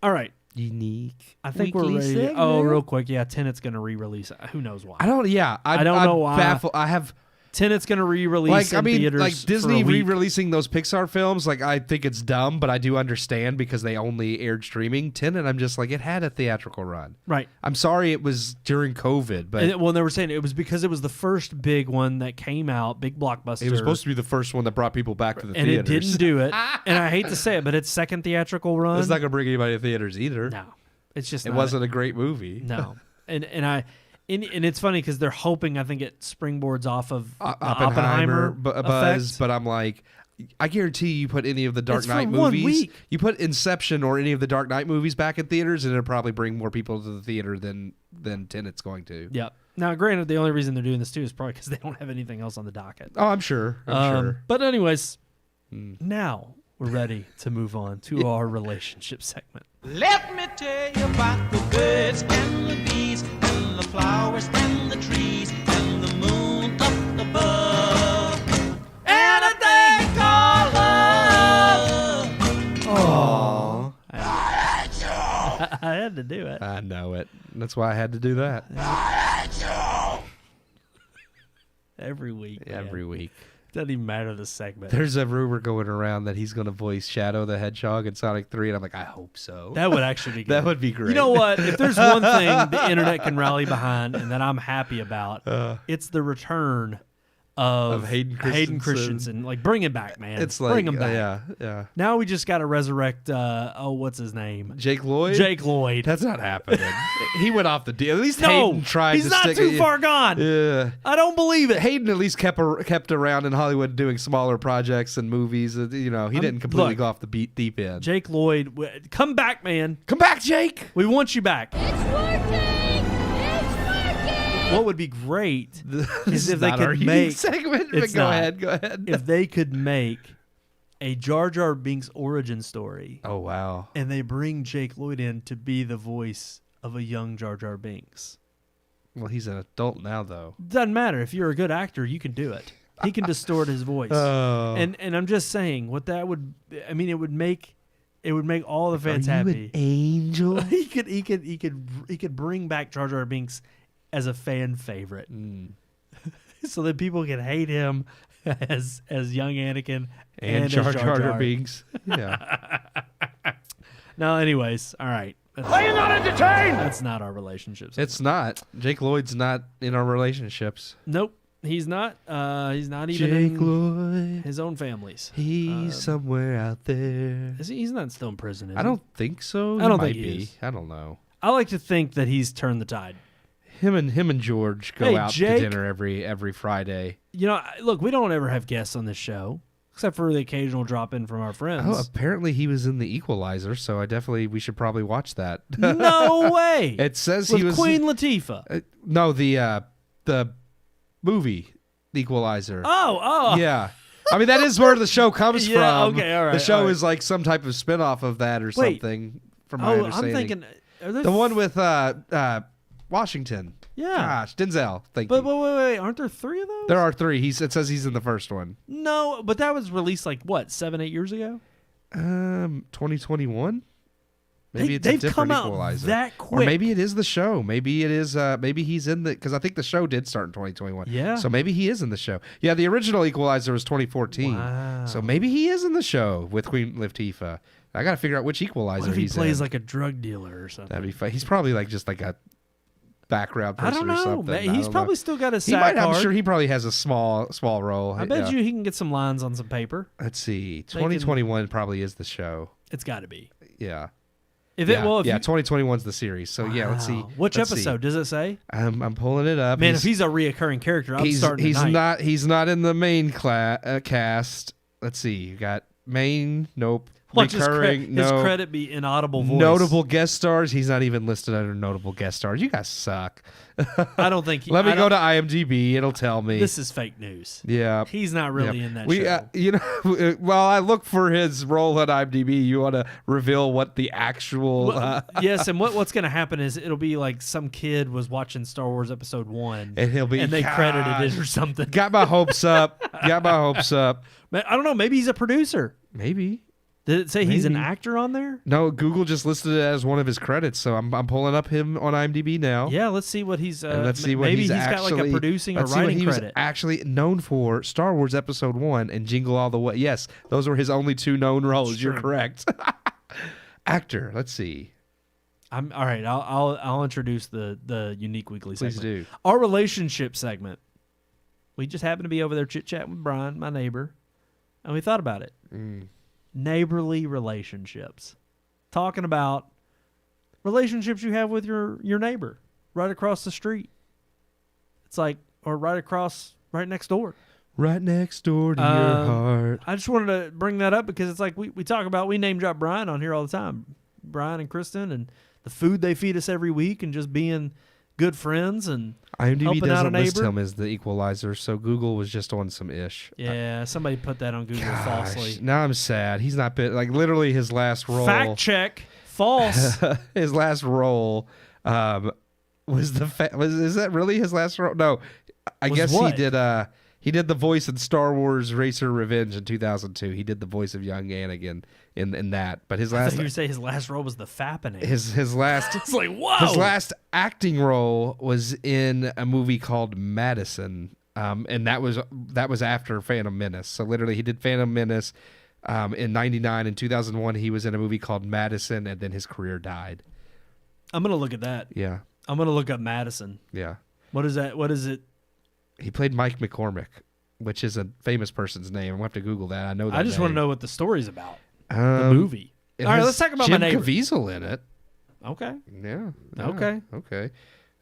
right. Unique. I think we're ready. Real quick. Yeah, Tenet's going to re-release it. Who knows why? I don't know why. Baffled. I have... Tenet's going to re-release in theaters like Disney for a week. re-releasing those Pixar films, like I think it's dumb, but I do understand because they only aired streaming. Tenet, I'm just like, it had a theatrical run. Right. I'm sorry it was during COVID, but... Well, they were saying it was because it was the first big one that came out, big blockbuster. It was supposed to be the first one that brought people back to the and theaters. And it didn't do it. And I hate to say it, but its second theatrical run... It's not going to bring anybody to theaters either. No. It's just It wasn't a great movie. No. And it's funny because they're hoping, I think it springboards off of Oppenheimer buzz, effect. but I'm like, I guarantee you put any of the Dark It's Knight for 1 movies, week. you put Inception or any of the Dark Knight movies back in theaters, and it'll probably bring more people to the theater than Tenet's going to. Yep. Now, granted, the only reason they're doing this too is probably because they don't have anything else on the docket. Oh, I'm sure. But anyways, now we're ready to move on to our relationship segment. Let me tell you about the birds and the bees and the flowers and the trees and the moon up above and a thing called love. Aww. I had to do it. I know it. That's why I had to do that. Every week. Man. Every week. Doesn't even matter the segment. There's a rumor going around that he's going to voice Shadow the Hedgehog in Sonic 3, and I'm like, I hope so. That would actually be good. That would be great. You know what? If there's one thing the internet can rally behind and that I'm happy about, it's the return of Hayden Christensen. Like, bring him back, man. It's like, bring him back. Yeah. Now we just got to resurrect, what's his name? Jake Lloyd? Jake Lloyd. That's not happening. He went off the deal. At least No, Hayden tried he's to not stick too far gone. Yeah. I don't believe it. Hayden at least kept around in Hollywood doing smaller projects and movies. He didn't completely go off the deep end. Jake Lloyd, come back, man. Come back, Jake. We want you back. It's working! What would be great is if they not our could unique make segment. But it's go not. ahead. If they could make a Jar Jar Binks origin story, Oh wow. and they bring Jake Lloyd in to be the voice of a young Jar Jar Binks. Well, he's an adult now, though. Doesn't matter. If you're a good actor, you can do it. He can distort his voice. Oh. And I'm just saying what that would. I mean, it would make all the fans Are you happy. an angel? He could bring back Jar Jar Binks as a fan favorite, so that people can hate him as young Anakin and as Jar Jar Binks. Yeah. No, anyways, all right. Are you not entertained? That's not our relationships. It's not. Jake Lloyd's not in our relationships. Nope, he's not. He's not even Jake in Lloyd. his own families. He's somewhere out there. Is he? He's not still in prison. Is I don't think so. I don't He think might he be. is. I don't know. I like to think that he's turned the tide. Him and George go Hey, out Jake. to dinner every Friday. You know, look, we don't ever have guests on this show, except for the occasional drop in from our friends. Oh, apparently he was in The Equalizer, so we should probably watch that. No way. It says With he was Queen Latifah. no, the movie The Equalizer. Oh. Yeah. I mean, that is where the show comes Yeah, from. okay, all right, The show all right. is like some type of spin-off of that or Wait. something, from my I'm understanding. thinking. Are there The one with Washington. Yeah. Gosh, Denzel. Thank But you. wait. Aren't there 3 of those? There are 3. It says he's in the first one. No, but that was released like, what, 7-8 years ago? 2021? Maybe it's a they've different come out Equalizer. that Or quick. maybe it is the show. Maybe it is. Maybe he's in the, because I think the show did start in 2021. Yeah. So maybe he is in the show. Yeah, the original Equalizer was 2014. Wow. So maybe he is in the show with Queen Latifah. I got to figure out which Equalizer What if he he's plays in. like a drug dealer or something? That'd be fun. He's probably like just like a background I person don't or know. something. Man, I he's don't probably know. still got a He SAG might. I'm card. sure he probably has a small role. I bet Yeah. you he can get some lines on some paper. Let's see. 2021 probably is the show. It's got to be. Yeah. If yeah. it well, if yeah. you, 2021's the series. So yeah, let's see. Wow. Which Let's see. episode does it say? I'm pulling it up. Man, if he's a reoccurring character, I'm starting tonight. He's not in the main cast. Let's see. You got main. Nope. Watch recurring, his credit be inaudible voice. notable guest stars. He's not even listed under notable guest stars. You guys suck. I don't think. Let me go to IMDb. It'll tell me. This is fake news. Yeah, He's not really in that show. You know, while I look for his role at IMDb, you want to reveal what the actual. Yes, and what's going to happen is it'll be like some kid was watching Star Wars Episode 1, and he'll be, and they credited it or something. Got my hopes up. Got my hopes up. I don't know. Maybe he's a producer. Maybe. Did it say he's an actor on there? No, Google just listed it as one of his credits, so I'm pulling up him on IMDb now. Yeah, let's see what he's. And let's see what maybe he's got like a producing or let's see what writing he was credit. actually known for: Star Wars Episode 1 and Jingle All the Way. Yes, those were his only 2 known roles. You're correct. Actor. Let's see. All right. I'll introduce the unique weekly segment. Please do. Our relationship segment. We just happened to be over there chit chatting with Brian, my neighbor, and we thought about it. Neighborly relationships, talking about relationships you have with your neighbor right across the street. It's like, or right next door. Right next door to your heart. I just wanted to bring that up because it's like we talk about, we name drop Brian on here all the time. Brian and Kristen and the food they feed us every week and just being good friends and IMDb helping out a doesn't list neighbor. him as the equalizer, so Google was just on some ish. Yeah, somebody put that on Google falsely. Now I'm sad. He's not been, like, literally his last role. Fact check. False. His last role was is that really his last role? No, I Was guess what? he did the voice in Star Wars Racer Revenge in 2002. He did the voice of young Anakin in that. But his I last thought you would say his last role was the fappening. his last It's like, whoa. his last acting role was in a movie called Madison. And that was after Phantom Menace. So literally he did Phantom Menace in 99. In 2001 he was in a movie called Madison, and then his career died. I'm gonna look at that. Yeah. I'm gonna look up Madison. Yeah. What is that? What is it? He played Mike McCormick, which is a famous person's name. We'll have to Google that. I know that. I just want to name. know what the story's about. The movie. It All right, has let's talk about Jim my neighbor. Caviezel in it. Okay. Yeah. Okay. Okay.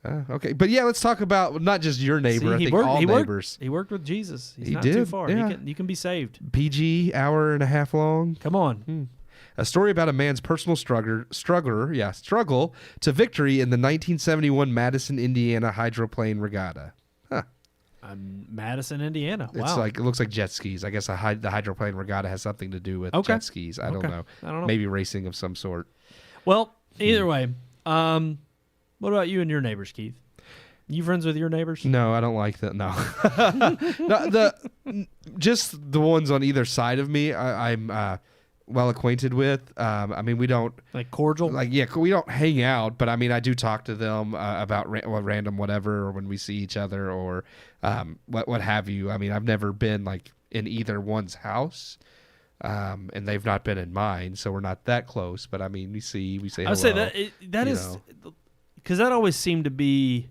Okay. But yeah, let's talk about not just your neighbor. See, I think all neighbors. He worked with Jesus. He's He not did, too far. yeah. You can be saved. PG, hour and a half long. Come on. A story about a man's personal struggle to victory in the 1971 Madison, Indiana hydroplane regatta. Huh. Madison, Indiana. Wow. It's like, it looks like jet skis. I guess the hydroplane regatta has something to do with Okay. jet skis. I don't know. Maybe racing of some sort. Well, either way, what about you and your neighbors, Keith? You friends with your neighbors? No, I don't like that. No, just the ones on either side of me. I'm well acquainted with. I mean, we don't Like cordial? we don't hang out, but I mean, I do talk to them about random whatever, or when we see each other, or what have you. I mean, I've never been like in either one's house. And they've not been in mine, so we're not that close. But I mean, we say hello. I would say that is because that always seemed to be.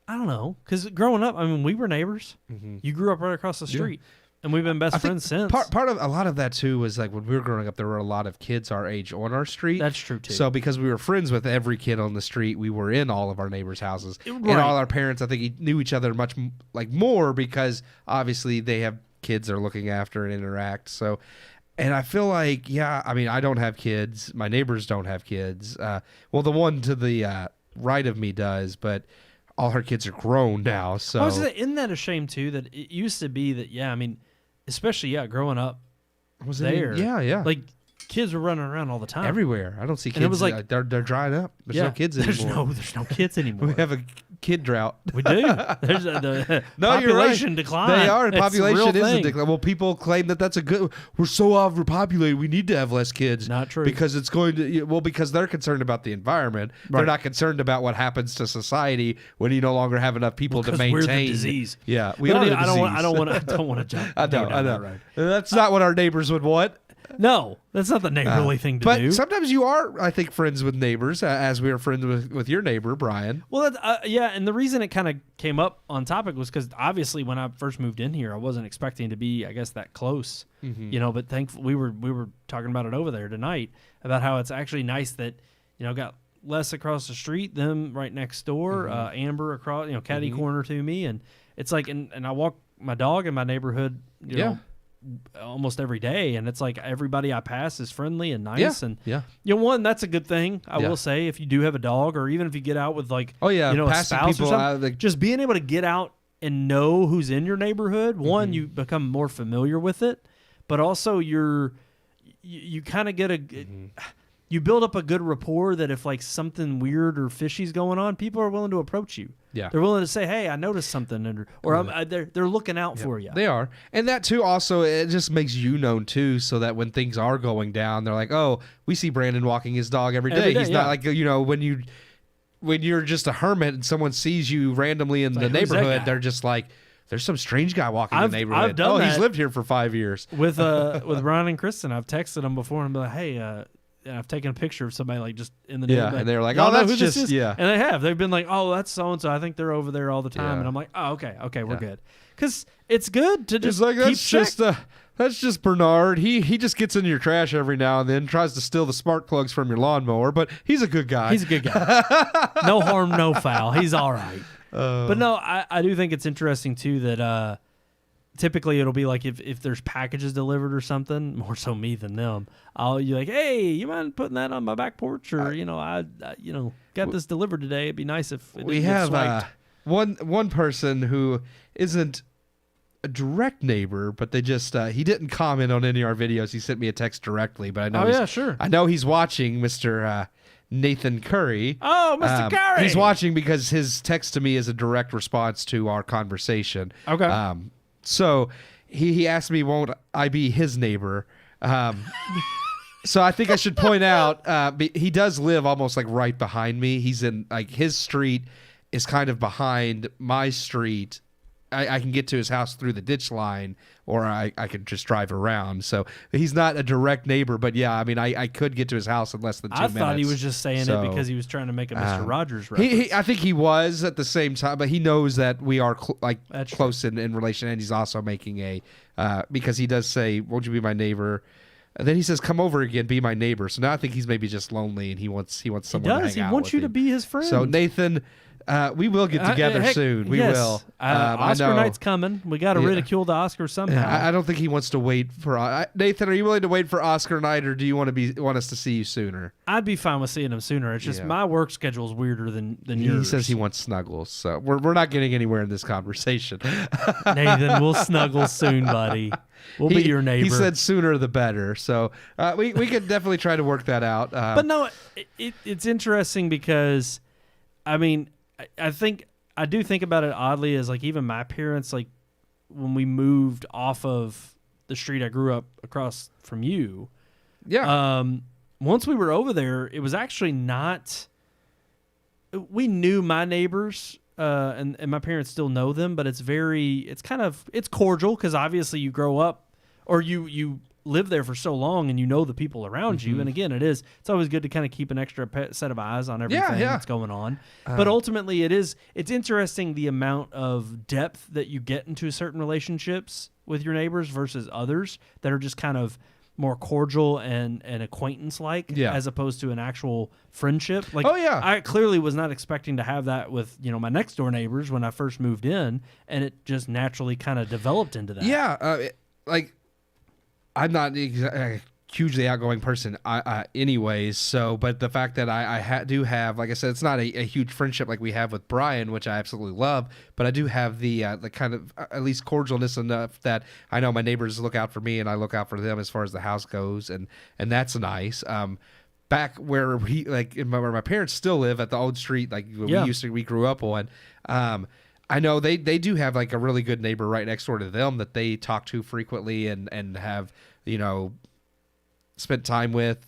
I don't know, because growing up, I mean, we were neighbors. Mm-hmm. You grew up right across the street, and we've been best friends since. Part of a lot of that too was like when we were growing up, there were a lot of kids our age on our street. That's true too. So because we were friends with every kid on the street, we were in all of our neighbors' houses, and Right. all our parents, I think, knew each other much more because obviously they have kids they're looking after and interact. So, and I feel like, I mean, I don't have kids. My neighbors don't have kids. Well, the one to the right of me does, but all her kids are grown now. So, I was gonna say, isn't that a shame too? That it used to be that. I mean, especially growing up was there. Yeah. Like kids were running around all the time. Everywhere. I don't see kids. And it was like they're drying up. There's no kids anymore. There's no kids anymore. We have a kid drought. We do. There's the No, you're right. population decline. They are. It's a Population real is a thing. decline. Well, people claim that that's a good. We're so overpopulated. We need to have less kids. Not true. Because it's going to. Well, because they're concerned about the environment. Right. They're not concerned about what happens to society when you no longer have enough people to 'cause maintain. we're the disease. Yeah, we But are the I disease. don't want to jump. I go know. down I that know. road. That's not what our neighbors would want. No, that's not the neighborly thing to But do. sometimes you are, I think, friends with neighbors, as we are friends with your neighbor, Brian. Well, and the reason it kind of came up on topic was because obviously when I first moved in here, I wasn't expecting to be, I guess, that close. But thankfully we were talking about it over there tonight about how it's actually nice that got Les across the street, them right next door, Amber across, catty corner to me, and it's like, and I walk my dog in my neighborhood, almost every day, and it's like everybody I pass is friendly and nice. And yeah. one, that's a good thing. I Yeah. will say, if you do have a dog, or even if you get out with like, Oh, yeah, a passing spouse or people out, something, just being able to get out and know who's in your neighborhood. One, you become more familiar with it, but also you kind of get you build up a good rapport that if like something weird or fishy's going on, people are willing to approach you. Yeah. They're willing to say, "Hey, I noticed something," or they're looking out for you. They are. And that too also, it just makes you known too, so that when things are going down, they're like, oh, we see Brandon walking his dog every day. He's not like, when you're just a hermit and someone sees you randomly in the like, who's that neighborhood, guy? they're just like, there's some strange guy walking in the neighborhood. I've done he's that. lived here for 5 years. With Brian and Kristen, I've texted them before and be like, "Hey, I've taken a picture of somebody like just in the neighborhood." and they're like, "Y'all "Oh, know that's who this just is?" yeah." And they have. They've been like, "Oh, that's so and so. I think they're over there all the time." Yeah. And I'm like, "Oh, okay, we're Yeah. good." Because it's good to just It's like keep that's just Bernard. He just gets into your trash every now and then, tries to steal the spark plugs from your lawnmower, but he's a good guy. He's a good guy. No harm, no foul. He's all right. But no, I do think it's interesting too that typically it'll be like if there's packages delivered or something, more so me than them, you're like, "Hey, you mind putting that on my back porch?" Or I got this delivered today. It'd be nice if it We didn't get have swiped. one person who isn't a direct neighbor, but they just he didn't comment on any of our videos. He sent me a text directly, but I know Oh, yeah, sure. I know he's watching, Mr. Nathan Curry. Oh, Mr. Curry! He's watching because his text to me is a direct response to our conversation. Okay. So he asked me, won't I be his neighbor? So I think I should point out, he does live almost like right behind me. He's in like his street is kind of behind my street. I can get to his house through the ditch line, or I could just drive around. So he's not a direct neighbor, but yeah, I mean, I could get to his house in less than 2 minutes. I thought he was just saying So, it because he was trying to make a Mr. Rogers reference. He I think he was at the same time, but he knows that we are That's close in relation, and he's also making a because he does say, "Won't you be my neighbor?" And then he says, "Come over again, be my neighbor." So now I think he's maybe just lonely, and he wants someone to hang out. He wants with you to him. be his friend. So Nathan, we will get together Heck, soon. We yes. will. Oscar I know. night's coming. We got to Yeah. ridicule the Oscar somehow. I don't think he wants to wait for Nathan. Are you willing to wait for Oscar night, or do you want us to see you sooner? I'd be fine with seeing him sooner. It's just Yeah. my work schedule is weirder than He yours. says he wants snuggles, so we're not getting anywhere in this conversation. Nathan, we'll snuggle soon, buddy. We'll be your neighbor. He said sooner the better, so we could definitely try to work that out. But no, it's interesting because, I mean, I do think about it oddly as like even my parents, like when we moved off of the street I grew up across from you. Yeah. Once we were over there, it was actually not. We knew my neighbors, and my parents still know them, but it's cordial because obviously you grow up or you live there for so long and you know the people around you. And again, it's always good to kind of keep an extra set of eyes on everything that's going on. But ultimately, it's interesting the amount of depth that you get into certain relationships with your neighbors versus others that are just kind of more cordial and acquaintance-like as opposed to an actual friendship. Like, I clearly was not expecting to have that with, my next-door neighbors when I first moved in, and it just naturally kind of developed into that. Yeah, I'm not a hugely outgoing person anyways, so, but the fact that I do have, like I said, it's not a huge friendship like we have with Brian, which I absolutely love, but I do have the kind of at least cordialness enough that I know my neighbors look out for me and I look out for them as far as the house goes, and that's nice. Back where where my parents still live at the old street, like we grew up on, I know they do have like a really good neighbor right next door to them that they talk to frequently and have, spent time with.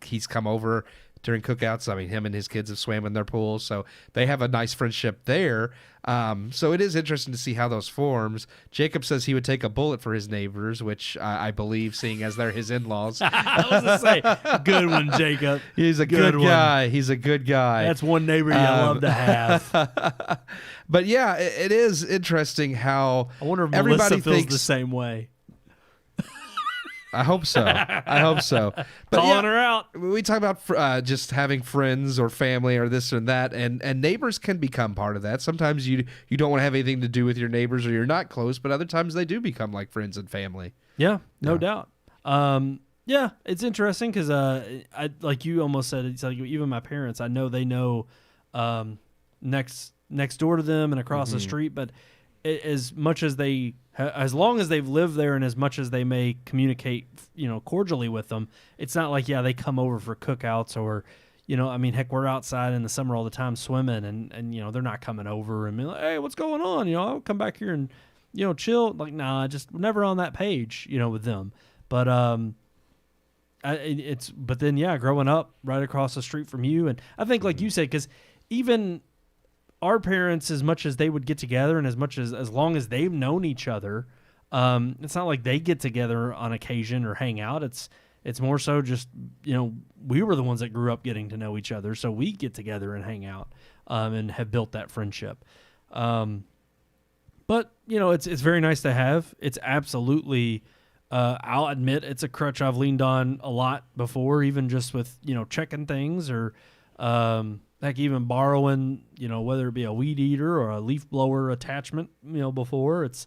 He's come over during cookouts. I mean, him and his kids have swam in their pools, so they have a nice friendship there. So it is interesting to see how those forms. Jacob says he would take a bullet for his neighbors, which I believe, seeing as they're his in-laws. I was going to say, good one, Jacob. He's a good guy. He's a good guy. That's one neighbor you love to have. But yeah, it is interesting how I wonder if everybody Melissa feels thinks the same way. I hope so. But Calling her out. we talk about just having friends or family or this or that, and neighbors can become part of that. Sometimes you don't want to have anything to do with your neighbors or you're not close, but other times they do become like friends and family. Yeah, no doubt. Yeah, it's interesting because I like you almost said, it's like even my parents, I know they know next door to them and across the street, but as much as as long as they've lived there and as much as they may communicate, cordially with them, it's not like, they come over for cookouts or, heck, we're outside in the summer all the time swimming and they're not coming over and be like, hey, what's going on? I'll come back here and, chill. Like, nah, just never on that page, with them. But, but then, growing up right across the street from you. And I think like you said, because even our parents, as much as they would get together and as long as they've known each other, it's not like they get together on occasion or hang out. It's more so just, we were the ones that grew up getting to know each other. So we get together and hang out, and have built that friendship. But it's very nice to have. It's absolutely, I'll admit it's a crutch I've leaned on a lot before, even just with, checking things or, heck, even borrowing, whether it be a weed eater or a leaf blower attachment, before. It's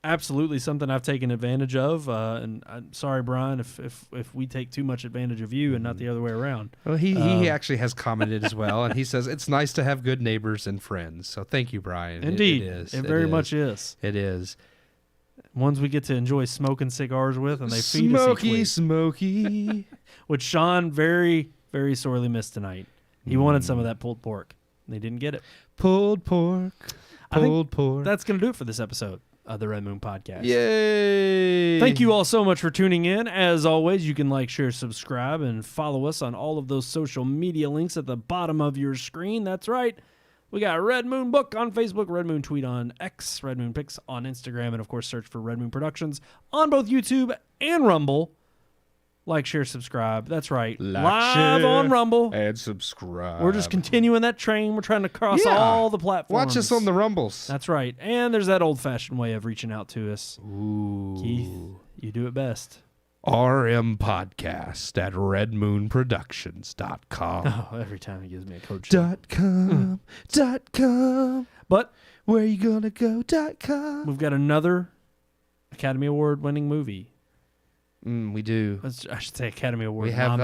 absolutely something I've taken advantage of. And I'm sorry, Brian, if we take too much advantage of you and not the other way around. Well, he actually has commented as well, and he says it's nice to have good neighbors and friends. So thank you, Brian. Indeed. It is. It very much is. It is. Ones we get to enjoy smoking cigars with, and they feed us each week. Smoky. Which Sean very, very sorely missed tonight. He wanted some of that pulled pork. They didn't get it. Pulled pork. Pulled pork. That's going to do it for this episode of the Red Moon Podcast. Yay! Thank you all so much for tuning in. As always, you can like, share, subscribe, and follow us on all of those social media links at the bottom of your screen. That's right. We got Red Moon Book on Facebook, Red Moon Tweet on X, Red Moon Pics on Instagram, and of course, search for Red Moon Productions on both YouTube and Rumble. Like, share, subscribe. That's right. Live on Rumble. And subscribe. We're just continuing that train. We're trying to cross all the platforms. Watch us on the Rumbles. That's right. And there's that old-fashioned way of reaching out to us. Ooh. Keith, you do it best. RMPodcast at redmoonproductions.com. Oh, every time he gives me a coach. .com. But where you gonna go? .com. We've got another Academy Award winning movie. We do. I should say Academy Award. We have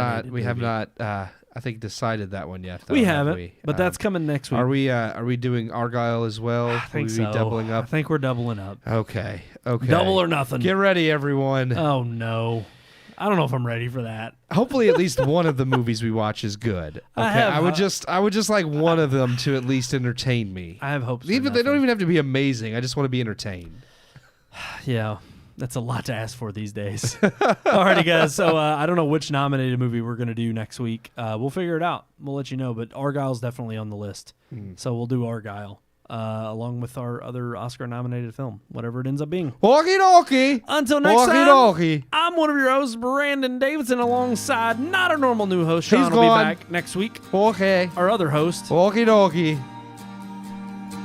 not. I think decided that one yet. Though, we haven't, but that's coming next week. Are we doing Argyle as well? I think so. Doubling up. I think we're doubling up. Okay. Double or nothing. Get ready, everyone. Oh no, I don't know if I'm ready for that. Hopefully, at least one of the movies we watch is good. Okay, I would just like one of them to at least entertain me. I have hopes. They don't even have to be amazing. I just want to be entertained. Yeah. That's a lot to ask for these days. Alrighty, guys. So I don't know which nominated movie we're going to do next week. We'll figure it out. We'll let you know. But Argyle's definitely on the list. So we'll do Argyle along with our other Oscar-nominated film, whatever it ends up being. Walkie-talkie. Until next time, I'm one of your hosts, Brandon Davidson, alongside not our normal new host, Sean will be back next week. Okay. Our other host. Walkie-talkie.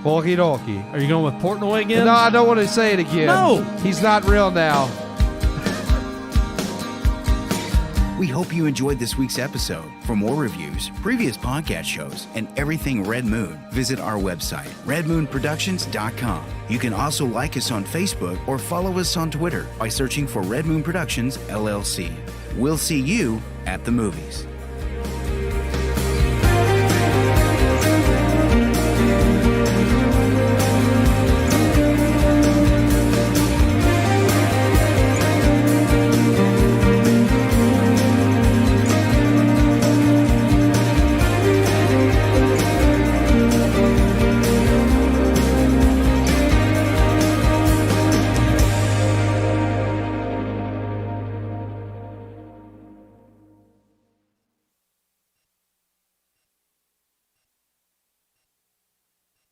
Walkie-talkie. Are you going with Portnoy again? No, I don't want to say it again. No. He's not real now. We hope you enjoyed this week's episode. For more reviews, previous podcast shows, and everything Red Moon, visit our website, redmoonproductions.com. You can also like us on Facebook or follow us on Twitter by searching for Red Moon Productions, LLC. We'll see you at the movies.